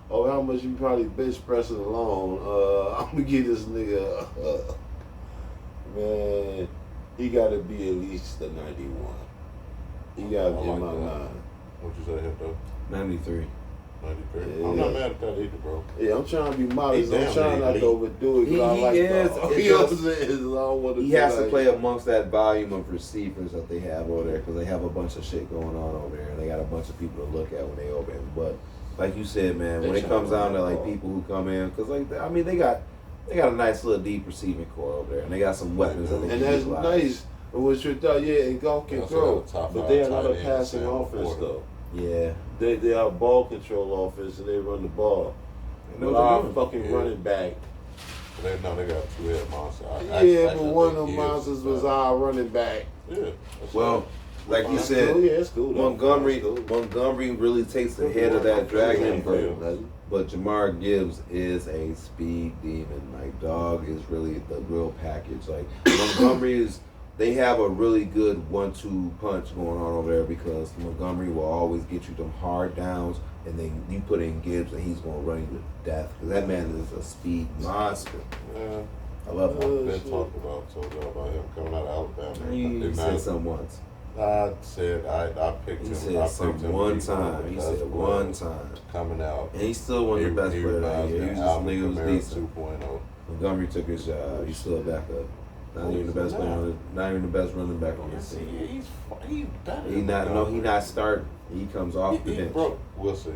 how much you probably bench pressing alone. I'm gonna give this nigga man. He got to be at least a 91. He got to be in my that. line. What'd you say, him though? 93. 93. Yeah. I'm not mad at that either, bro. Yeah, I'm trying to be modest. He I'm damn trying not elite. to overdo it. 'Cause I He like is. Dog. It You know what does- I'm saying? I don't want He be has to like- play amongst that volume of receivers that they have over there because they have a bunch of shit going on over there and they got a bunch of people to look at when they open. But like you said, man, They when it trying comes to run down to the like ball. people who come in, because like I mean they got a nice little deep receiving core over there and they got some weapons that they And can that's utilize. nice. What you thought, yeah, and golf can That's throw, a top but five they're tight not a end, passing Sam offense Porter. though. Yeah, They are ball control offense and they run the ball. They know what Our they're doing. fucking Yeah. running back. They got a 2-head monster. Yeah, but one of them monsters was our running back. Yeah. that's well, right. like you That's said, cool, yeah, it's cool. though. Montgomery That's cool. Montgomery really takes the head of that dragon, Yeah. but Jamar Gibbs is a speed demon. Like dog is really the real package. Like Montgomery is. They have a really good 1-2 punch going on over there because Montgomery will always get you them hard downs, and then you put in Gibbs and he's gonna run you to death because that man is a speed monster. Yeah. I love him. Been talking told y'all about him coming out of Alabama. He said something once. I said I picked He him. said I picked something him one to be time. He that's said what one time. coming out. And he's still one of the best players out here. He was just a nigga who was decent. 2.0. Montgomery took his job. He's still a backup. Not even the best player not even the best running back on this See, team. he's better. He not starting. He comes off the He bench. broke. We'll see.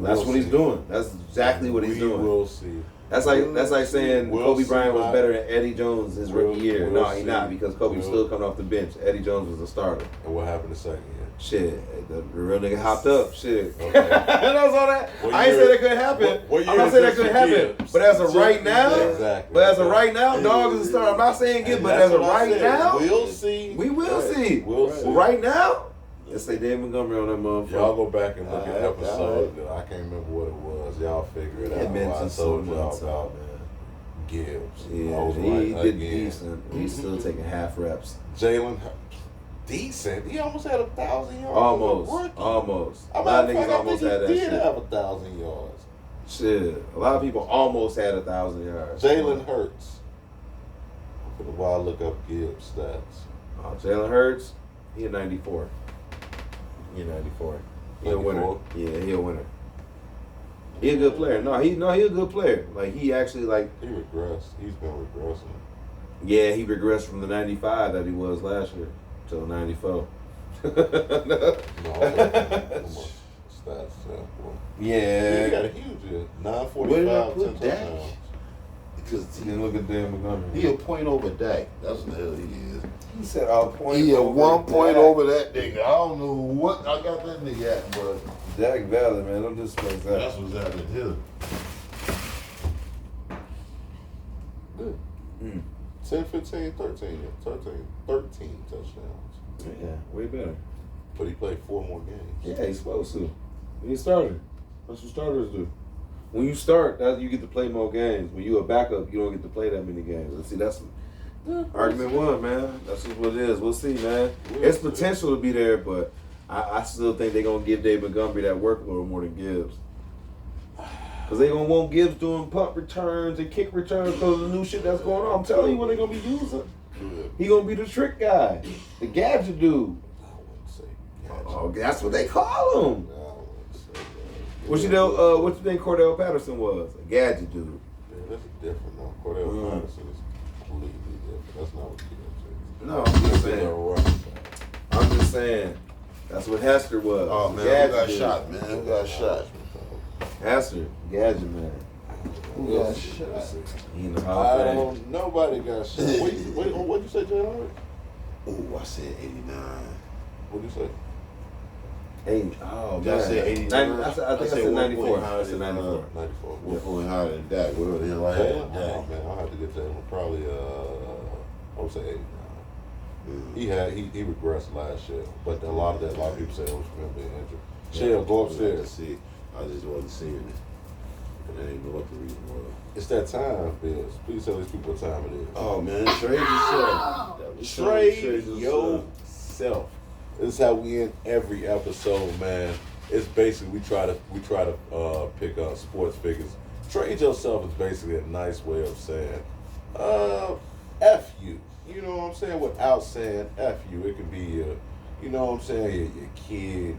That's We'll what he's see. doing. That's exactly what he's We doing. will see. That's like saying We'll Kobe see, Bryant was man. better than Eddie Jones his rookie year. we'll No, he's see. not because Kobe was We'll- still coming off the bench. Eddie Jones was a starter. And what happened the second year? Shit, the real nigga hopped up. Shit. Okay. That's all that. What I ain't year- say that couldn't happen. what year I'm not is saying that this couldn't for happen. Gibbs? But as of right now, Exactly. but as of right now, dog is a starter. I'm not saying good, And but that's as of what I right said. now, we'll see. we will Right. see. We'll see. Right now, let's say Dave Montgomery on that motherfucker. Y'all go back and look at Alright, episode. I can't remember what it was. Y'all figure it It out. meant I to so told y'all much, about man. Gibbs. I Yeah, was he right did again. decent. He's still taking half reps. Jalen, decent. He almost had 1,000 yards. Almost. as a rookie. Almost. A A lot of matter niggas fact, almost I had think that he did shit. have 1,000 yards. Shit. A lot of people almost had 1,000 yards. Jalen Hurts. For the while, look up Gibbs stats. Jalen Hurts, he a 94. He a 94. He a winner. 94? Yeah, he a winner. He a good player. No, he a good player. Like he actually like He regressed. He's been regressing. yeah, he regressed from the 95 that he was last year to the 94. No, I'm looking at stats sample. He Yeah. got a huge year. Where did I 945, put 10 Dak? touchdowns. Because Then look at Dan Montgomery. he a point over Dak. That's what the hell he is. He said a point. He a over 1 point Dak. over that nigga. I don't know what I got that nigga at, but Dak Valley, man. Don't disrespect that. that's what's happening here. Good. Mm. 10, 15, 13 touchdowns. Yeah, way better. But he played 4 more games. Yeah, he's supposed to. He started. That's what starters do. When you start, that you get to play more games. When you a backup, you don't get to play that many games. And see, that's argument one, man. That's just what it is. We'll see, man. It's potential to be there, but I still think they're gonna give Dave Montgomery that workload more than Gibbs. Cause they gonna want Gibbs doing punt returns and kick returns because of the new shit that's going on. I'm telling you what they're gonna be using. Good. He gonna be the trick guy, the gadget dude. I wouldn't say gadget. Oh, that's what they call him. No, I wouldn't say that. What you think Cordell Patterson was? A gadget dude. Yeah, that's different though. Cordell Patterson is completely different. That's not what Gibbs is. No, I'm just He's a saying. running back. I'm just saying. That's what Hester was. Oh man, Gadget who got dude. shot, man? Who got shot? Hester, gadget man. Who got shot? He in the Hall of Fame. Nobody got shot. What'd you say, Jay Howard? Oh, I said 89. What'd you say? Oh, Did I say 89? I think I said 94. I said 94. 94. 1 point higher than Dak. Whatever the hell I Yeah, had oh, Dak. man, I'll have to get that one. Probably, I would say 89. He regressed last year, but a lot of people say it was from him being injured. Shell, go upstairs. See, I just wasn't seeing it. And I didn't know what the reason was. It's that time, Bills. Please tell these people what time it is. Oh man, trade yourself. Trade yourself. This is how we end every episode, man. It's basically we try to pick up sports figures. Trade yourself is basically a nice way of saying F you. You know what I'm saying? Without saying F you. It could be your, you know what I'm saying, your kid,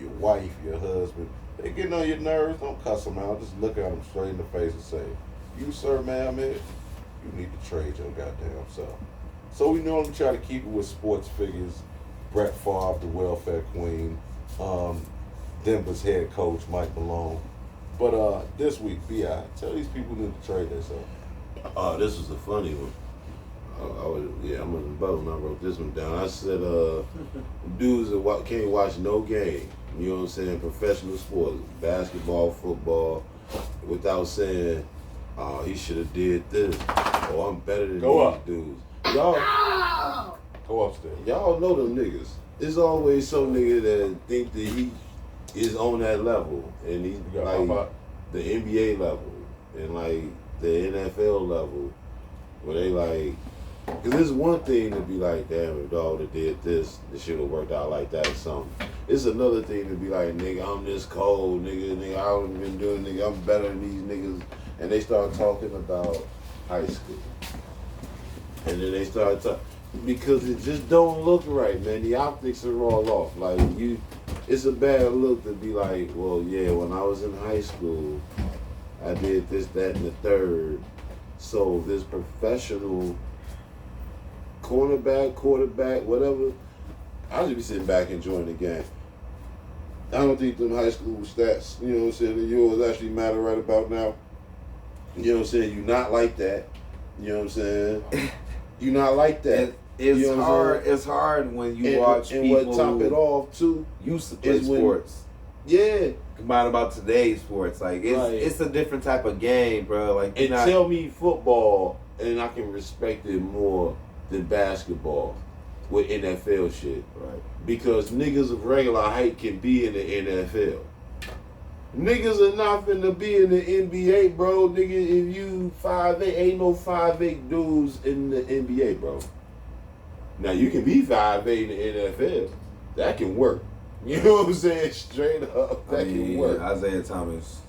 your wife, your husband. They getting on your nerves, don't cuss them out. Just look at them straight in the face and say, you sir, ma'am, you need to trade your goddamn self. So we normally try to keep it with sports figures. Brett Favre, the welfare queen, Denver's head coach, Mike Malone. But this week, B.I., tell these people who need to trade themselves. This was a funny one. I'm on the boat when I wrote this one down. I said, dudes that can't watch no game, you know what I'm saying, professional sports, basketball, football, without saying, he should have did this, or I'm better than Go these up. dudes. Y'all, Go upstairs. y'all know them niggas. There's always some nigga that think that he is on that level, and he's You got like Papa? the NBA level, and like the NFL level, where they like, because there's one thing to be like, damn, if dog that did this, it should have worked out like that or something. It's another thing to be like, nigga, I'm this cold, nigga, I haven't been doing, nigga, I'm better than these niggas. And they start talking about high school. And then they start talking, because it just don't look right, man. The optics are all off. Like, it's a bad look to be like, well, yeah, when I was in high school, I did this, that, and the third. So this professional cornerback, quarterback, whatever, I'll just be sitting back enjoying the game. I don't think them high school stats, you know what I'm saying, that yours actually matter right about now. You know what I'm saying? You're not like that. You know what I'm saying? You're not like that. It's You know what I'm hard. saying? It's hard when you watch and people what top it who off too used to play is when- sports. Yeah. Combined about today's sports, like Right. it's a different type of game, bro. Like And tell me football, and I can respect it more than basketball with NFL shit. right. Because niggas of regular height can be in the NFL. Niggas are not finna be in the NBA, bro. Nigga, if you 5'8", ain't no 5'8" dudes in the NBA, bro. Now you can be 5'8" in the NFL. That can work. You know what I'm saying? Straight up, that can work. Isaiah Thomas.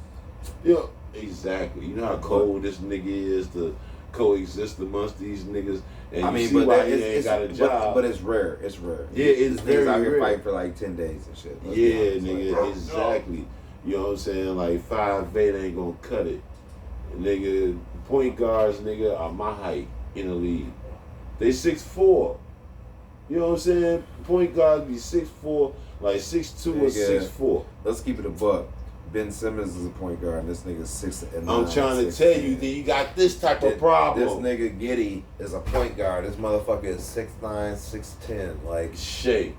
Yeah, exactly. You know how cold this nigga is to coexist amongst these niggas, and I you mean, see but why that, he ain't got a job. But it's rare. It's rare. Yeah, it's These very niggas out here rare. fighting for like 10 days and shit. Let's be Yeah, honest. nigga, Like, exactly. You know what I'm saying? Like 5'8" ain't gonna cut it. Nigga, point guards, nigga, are my height in the league. They 6'4". You know what I'm saying? Point guards be 6'4", like 6'2" or Nigga. 6'4". let's keep it a buck. Ben Simmons is a point guard, and this nigga's 6'9". I'm trying to tell you that you got this type of This problem. nigga Giddy is a point guard. This motherfucker is 6'9", 6'10". Like, Shay,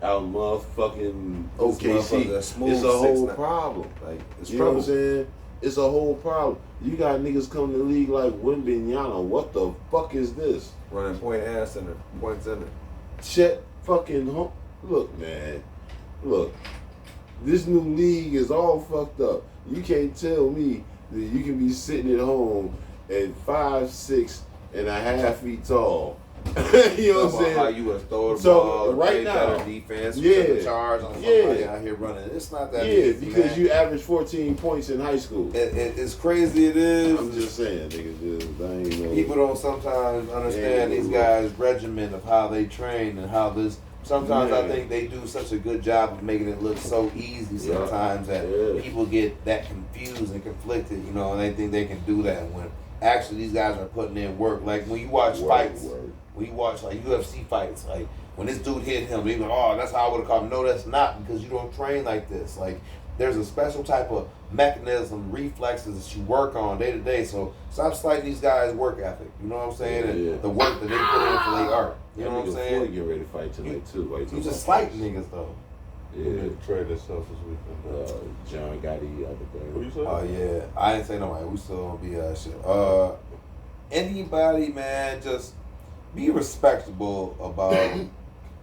out motherfucking This OKC. motherfucker smooth It's a whole 6'9". problem. like it's You know what trouble. I'm saying? It's a whole problem. You got niggas coming to the league like Wimbignana. What the fuck is this? Running point and center, point center. Chet fucking look, man. Look. This new league is all fucked up. You can't tell me that you can be sitting at home at 5'6.5 feet tall. You know what I'm About saying? how you would throw the So, ball, right play now, better defense, yeah, took a charge on somebody yeah. out here running. It's not that Yeah, easy, because man. you average 14 points in high school. It's crazy. It is. I'm just saying, nigga. I ain't know. People don't sometimes understand Yeah, these yeah. guys' regimen of how they train and how this. Sometimes I Yeah. think they do such a good job of making it look so easy. Yeah. Sometimes that Yeah. people get that confused and conflicted, you know, and they think they can do that when actually these guys are putting in work. Like when you watch fights, when you watch like UFC fights, like when this dude hit him, they go, "Oh, that's how I would have called him." No, that's not, because you don't train like this. Like there's a special type of mechanism, reflexes that you work on day to day. So stop slighting these guys' work ethic. You know what I'm saying? And Yeah. the work that they put in for their art. You know what I'm Floyd saying? get ready to fight tonight too. Why You talking just about slighting fights? niggas though. Yeah. Trade itself this weekend. John Gotti, other What you thing. say? Oh yeah, I didn't say nobody. We still gonna be shit. Anybody, man, just be respectable about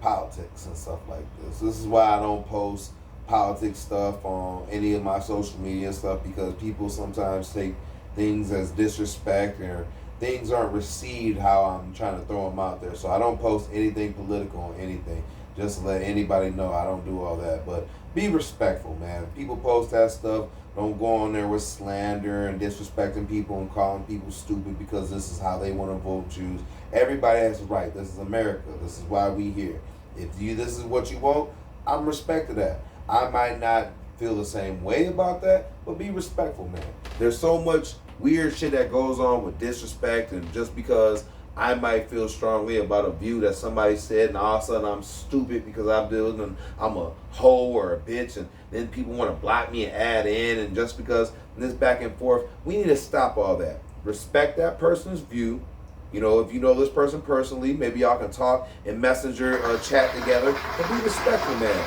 politics and stuff like this. This is why I don't post politics stuff on any of my social media stuff, because people sometimes take things as disrespect or things aren't received how I'm trying to throw them out there. So I don't post anything political on anything. Just to let anybody know I don't do all that. But be respectful, man. If people post that stuff, don't go on there with slander and disrespecting people and calling people stupid because this is how they want to vote, choose. Everybody has a right. This is America. This is why we here. If this is what you want, I'm respecting that. I might not feel the same way about that, but be respectful, man. There's so much weird shit that goes on with disrespect, and just because I might feel strongly about a view that somebody said, and all of a sudden I'm stupid because I'm a hoe or a bitch, and then people want to block me and add in, and just because this back and forth, we need to stop all that. Respect that person's view. You know, if you know this person personally, maybe y'all can talk and messenger chat together, but be respectful, man.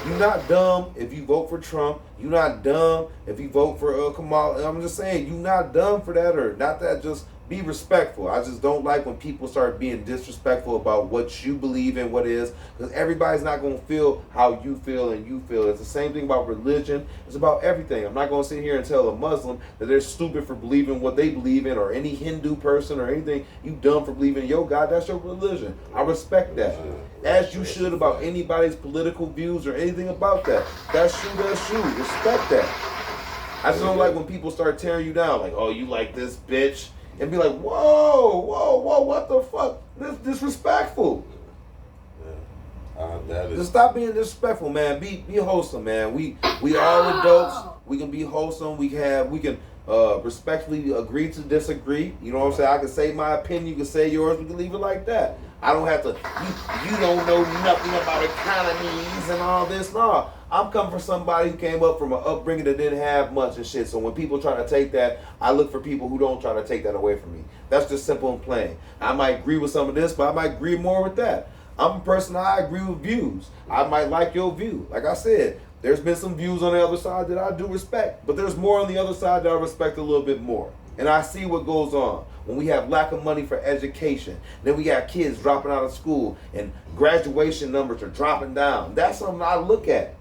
You're not dumb if you vote for Trump. You're not dumb if you vote for Kamala. I'm just saying, you're not dumb for that, or not that. Just be respectful. I just don't like when people start being disrespectful about what you believe in, what is, because everybody's not going to feel how you feel and you feel. It's the same thing about religion. It's about everything. I'm not going to sit here and tell a Muslim that they're stupid for believing what they believe in, or any Hindu person or anything. You dumb for believing in your God. That's your religion. I respect that. As you should about anybody's political views or anything about that. That's you, that's you. Respect that. I just don't like when people start tearing you down, like, oh, you like this bitch, and be like, whoa, what the fuck? This disrespectful. That is. Just stop being disrespectful, man. Be wholesome, man. We all adults. We can be wholesome. We can respectfully agree to disagree. You know what I'm saying? I can say my opinion. You can say yours. We can leave it like that. I don't have to. You don't know nothing about economies and all this. No, I'm coming from somebody who came up from an upbringing that didn't have much and shit. So when people try to take that, I look for people who don't try to take that away from me. That's just simple and plain. I might agree with some of this, but I might agree more with that. I'm a person, I agree with views. I might like your view. Like I said, there's been some views on the other side that I do respect, but there's more on the other side that I respect a little bit more. And I see what goes on when we have lack of money for education. Then we got kids dropping out of school and graduation numbers are dropping down. That's something I look at.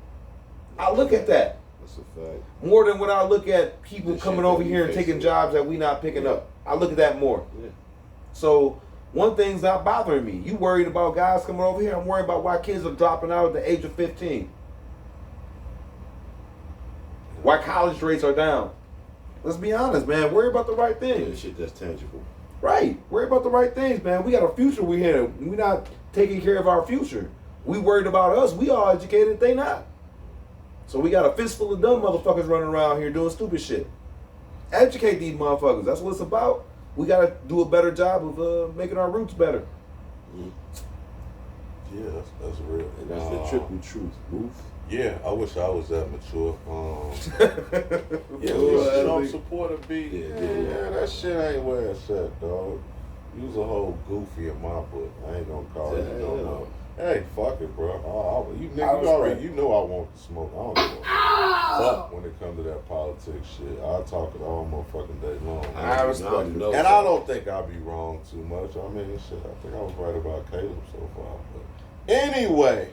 I look at that. That's a fact. More than when I look at people The coming shit over that we here and face taking with. jobs that we not picking up. I look at that more. Yeah. So one thing's not bothering me. You worried about guys coming over here. I'm worried about why kids are dropping out at the age of 15. Why college rates are down. Let's be honest, man. Worry about the right Yeah, things. shit that's tangible. Right. Worry about the right things, man. We got a future we here. We're not taking care of our future. We worried about us. We all educated. They not. So we got a fistful of dumb motherfuckers running around here doing stupid shit. Educate these motherfuckers. That's what it's about. We got to do a better job of making our roots better. Mm-hmm. Yeah, that's real. And that's the triple truth. Ruth, Yeah, I wish I was that mature. Yeah, Well, Trump supporter be. Yeah, Yeah, that shit ain't where it's at, dog. You was a whole goofy in my book. I ain't gonna call you no more. Hey, fuck it, bro. You already, you know I want to smoke. I don't give a fuck when it comes to that politics shit. I talk it all motherfucking day long. I respect it. And I don't think I'll be wrong too much. I mean, shit, I think I was right about Caleb so far. But anyway,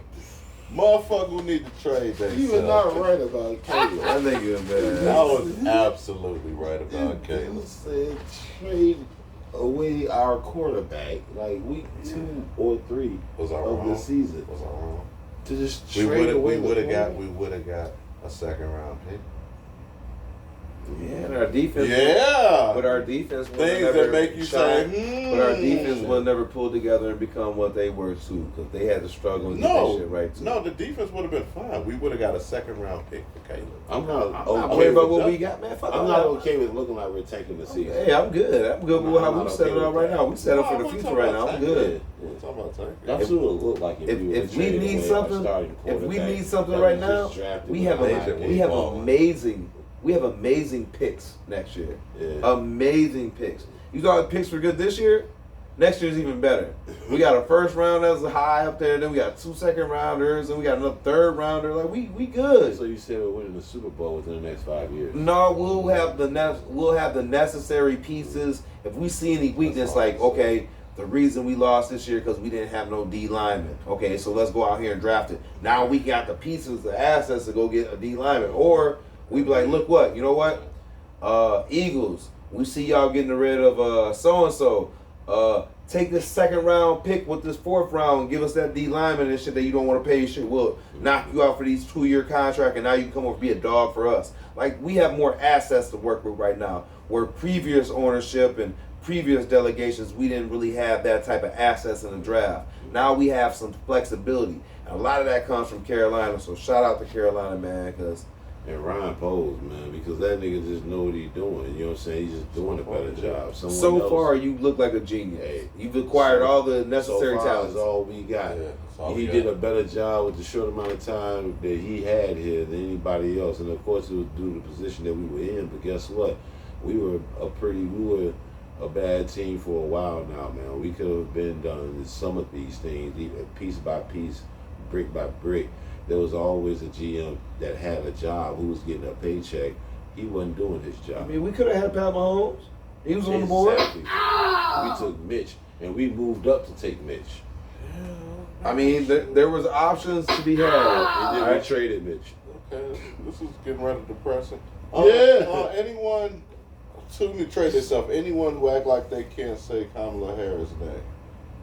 motherfucker who need to trade that. You were not right about Caleb. That nigga bad. I was absolutely right about You Caleb. said trade away our quarterback like week 2 or 3 Was I of wrong? the season Was I wrong? to just We trade away. would have the got a second round pick. Yeah, and our defense. Yeah. But our defense will Things never that make you shine. say, But our defense will never pull together and become what they were too, because they had to struggle and get that shit right too. No, the defense would have been fine. We would have got a second round pick for Caleb. I'm not I'm okay not worried about with what that. we got, man. Fuck I'm all not that. okay with looking like we're tanking the season. Hey, I'm good. I'm good with No, how I'm we not set okay it up with right that. now. We set up for No, the we future talking right about now. I'm tanking. good. We're talking about tanking. That's what it looked like If we need something, right now, we have amazing picks next year. Yeah. Amazing picks. You thought the picks were good this year? Next year's even better. We got a first round that's high up there, then we got 2 second rounders, and we got another third rounder. Like we good. So you said we're winning the Super Bowl within the next 5 years? No, we'll have the necessary pieces. If we see any weakness, like okay, the reason we lost this year because we didn't have no D lineman. Okay, so let's go out here and draft it. Now we got the pieces, the assets to go get a D lineman. Or we be like, look what, you know what? Eagles, we see y'all getting rid of so and so. Take this second round pick with this fourth round and give us that D lineman and shit that you don't want to pay. Shit, we'll knock you out for these 2-year contract, and now you can come over and be a dog for us. Like, we have more assets to work with right now. Where previous ownership and previous delegations, we didn't really have that type of assets in the draft. Now we have some flexibility, and a lot of that comes from Carolina. So shout out to Carolina, man, because. And Ryan Poles, man, because that nigga just know what he's doing. You know what I'm saying? He's just doing a better job. Someone So else, far, you look like a genius. Hey, You've acquired all the so necessary far talents. is all we got. Yeah, that's all He we did got. a better job with the short amount of time that he had here than anybody else. And of course, it was due to the position that we were in. But guess what? We were a bad team for a while now, man. We could have been done some of these things, piece by piece, brick by brick. There was always a GM that had a job who was getting a paycheck. He wasn't doing his job. I mean, we could have had Pat Mahomes. He was on the board. Exactly. We took Mitch, and we moved up to take Mitch. I mean, there was options to be had. And then All right. we traded Mitch. Okay, this is getting rather depressing. Yeah. Anyone, to me, trade themselves. Anyone who act like they can't say Kamala Harris' name,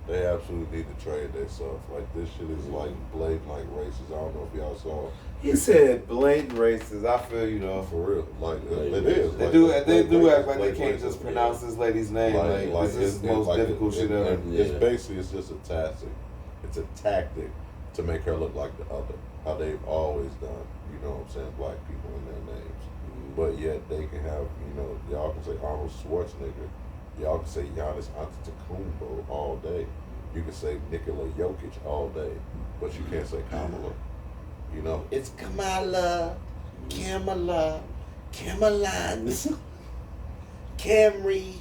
they absolutely need to trade themselves. Like, this shit is like blatant, like racist. I don't know if y'all saw. He said blatant racist. I feel you know. For real, like it Blatant is. They like, do. it's They do blatant act like they racist, can't blatant just racist. pronounce this lady's name. Like this is the most like difficult shit ever. It's Yeah. basically it's just a tactic. It's a tactic to make her look like the other. How they've always done. You know what I'm saying? Black people in their names, but yet they can have. You know, y'all can say Arnold Schwarzenegger. Y'all can say Giannis Antetokounmpo all day. You can say Nikola Jokic all day, but you can't say Kamala. You know, it's Kamala, Kamala, Camry.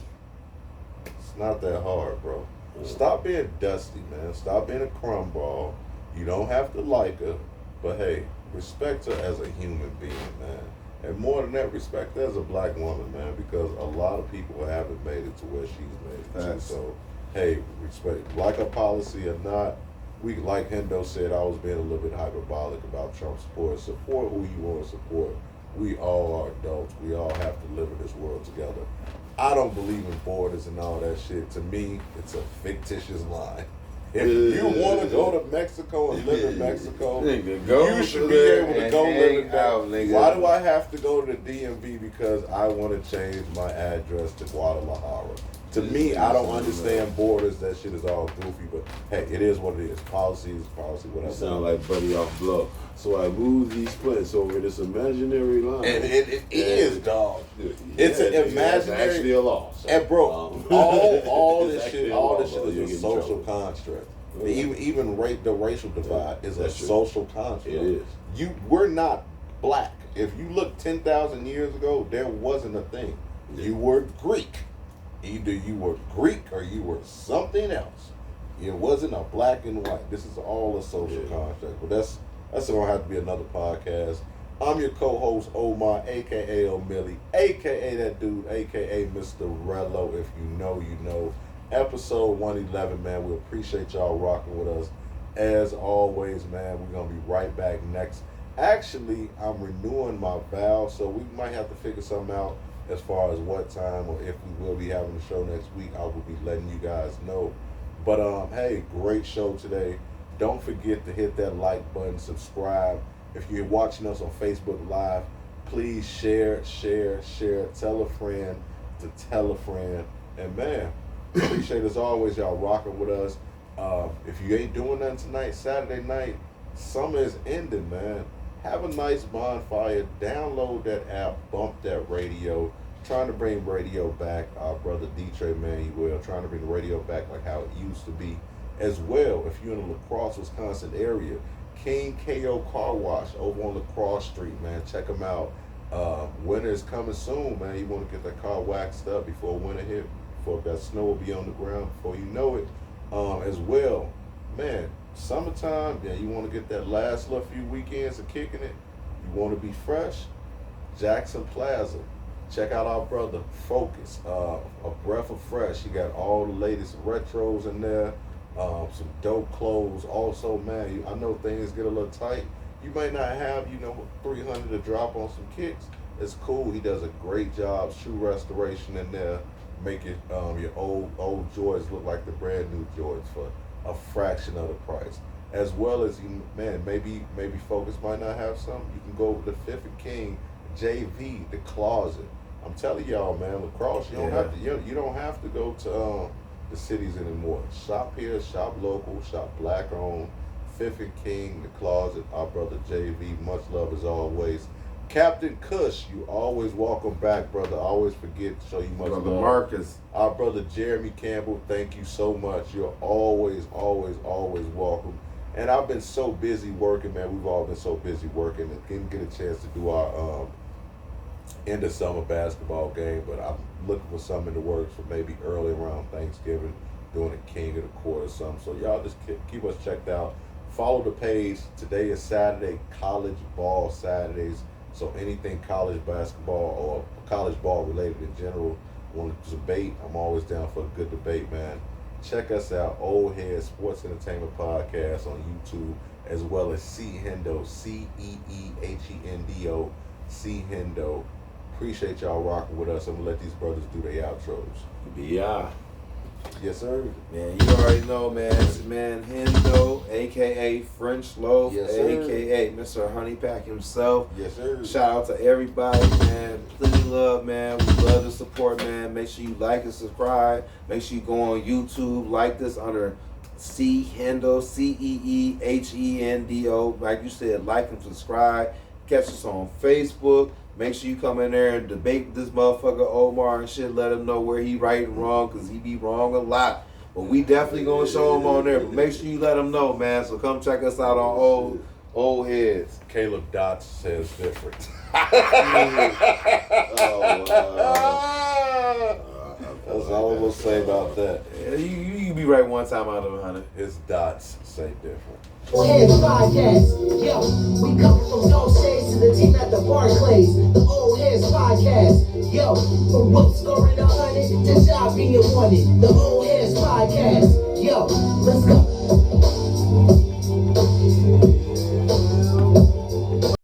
It's not that hard, bro. Stop being dusty, man. Stop being a crumb ball. You don't have to like her, but hey, respect her as a human being, man. And more than that, respect her as a black woman, man, because a lot of people haven't made it to where she's made it to. Facts. So, hey, respect. Like a policy or not, we, like Hendo said, I was being a little bit hyperbolic about Trump support. Support who you want to support. We all are adults. We all have to live in this world together. I don't believe in borders and all that shit. To me, it's a fictitious line. If you want to go to Mexico and live in Mexico, Nigga, go you should be there able to and go live in hang out, nigga. Why do I have to go to the DMV because I want to change my address to Guadalajara? To me, I don't understand borders. That shit is all goofy, but hey, it is what it is. Policy is policy, You whatever. sound like Buddy off Blow. So I moved these splints over this imaginary line. And it is, dog. Yeah, It's an nigga, that's imaginary. actually a law. So, And bro, all it's this actually shit, a all law, this shit bro. You'll is a get in social trouble. construct. Even the racial divide is a That's true. social construct. It is. We're not black. If you look 10,000 years ago, there wasn't a thing. You were Greek. Either you were Greek or you were something else. It wasn't a black and white. This is all a social construct. But that's gonna have to be another podcast. I'm your co-host Omar, aka O'Milly, aka that dude, aka Mr. Rello. If you know, you know. Episode 111, man. We appreciate y'all rocking with us. As always, man, we're gonna be right back next. Actually, I'm renewing my vow, so we might have to figure something out as far as what time or if we will be having the show next week. I will be letting you guys know. But hey, great show today. Don't forget to hit that like button, subscribe. If you're watching us on Facebook Live, please share. Tell a friend to tell a friend. And man, appreciate as always y'all rocking with us. If you ain't doing nothing tonight, Saturday night, summer is ending, man. Have a nice bonfire. Download that app. Bump that radio. Trying to bring radio back. Our brother D-Trey Manuel trying to bring the radio back like how it used to be. As well, if you're in the La Crosse, Wisconsin area, King KO Car Wash over on La Crosse Street, man. Check them out. Winter is coming soon, man. You want to get that car waxed up before winter hit, before that snow will be on the ground, before you know it. As well, man, summertime, yeah, you want to get that last little few weekends of kicking it. You want to be fresh? Jackson Plaza. Check out our brother, Focus. A breath of fresh. You got all the latest retros in there. Some dope clothes. Also, man, I know things get a little tight. You may not have, $300 to drop on some kicks. It's cool. He does a great job. Shoe restoration in there. Making your old Jordans look like the brand new Jordans for a fraction of the price. As well as, maybe Focus might not have some. You can go over to Fifth and King, JV, the Closet. I'm telling y'all, man, La Crosse, you don't have to go to the cities anymore. Shop here, shop local, shop black owned. Fifth and King, the Closet, our brother JV, much love as always. Captain Cush, you always welcome back, brother. I always forget to show you much Brother love. Marcus. Our brother Jeremy Campbell, thank you so much. You're always welcome. And I've been so busy working, man. We've all been so busy working and didn't get a chance to do our end of summer basketball game, but I'm looking for something in the works for maybe early around Thanksgiving, doing a King of the Court or something. So y'all just keep us checked out. Follow the page. Today is Saturday, College Ball Saturdays. So anything college basketball or college ball related in general, want to debate, I'm always down for a good debate, man. Check us out, Old Head Sports Entertainment Podcast on YouTube, as well as C Hendo, Ceehendo, C Hendo. Appreciate y'all rocking with us. I'm gonna let these brothers do their outros. Yeah. Yes, sir. Man, you already know, man. It's the man Hendo, a.k.a. French Loaf, Yes, sir. a.k.a. Mr. Honeypack himself. Yes, sir. Shout out to everybody, man. Plenty love, man. We love the support, man. Make sure you like and subscribe. Make sure you go on YouTube, like this under C Hendo, Ceehendo. Like you said, like and subscribe. Catch us on Facebook. Make sure you come in there and debate with this motherfucker Omar and shit. Let him know where he right and wrong, because he be wrong a lot. But we definitely going to show him on there. But make sure you let him know, man. So come check us out on Old Heads. Caleb Dots says different. That's all I'm going to say about that. Yeah, you be right one time out of 100. His dots say different. Headz Podcast. Yo, we come from those days to the team at the Barclays. The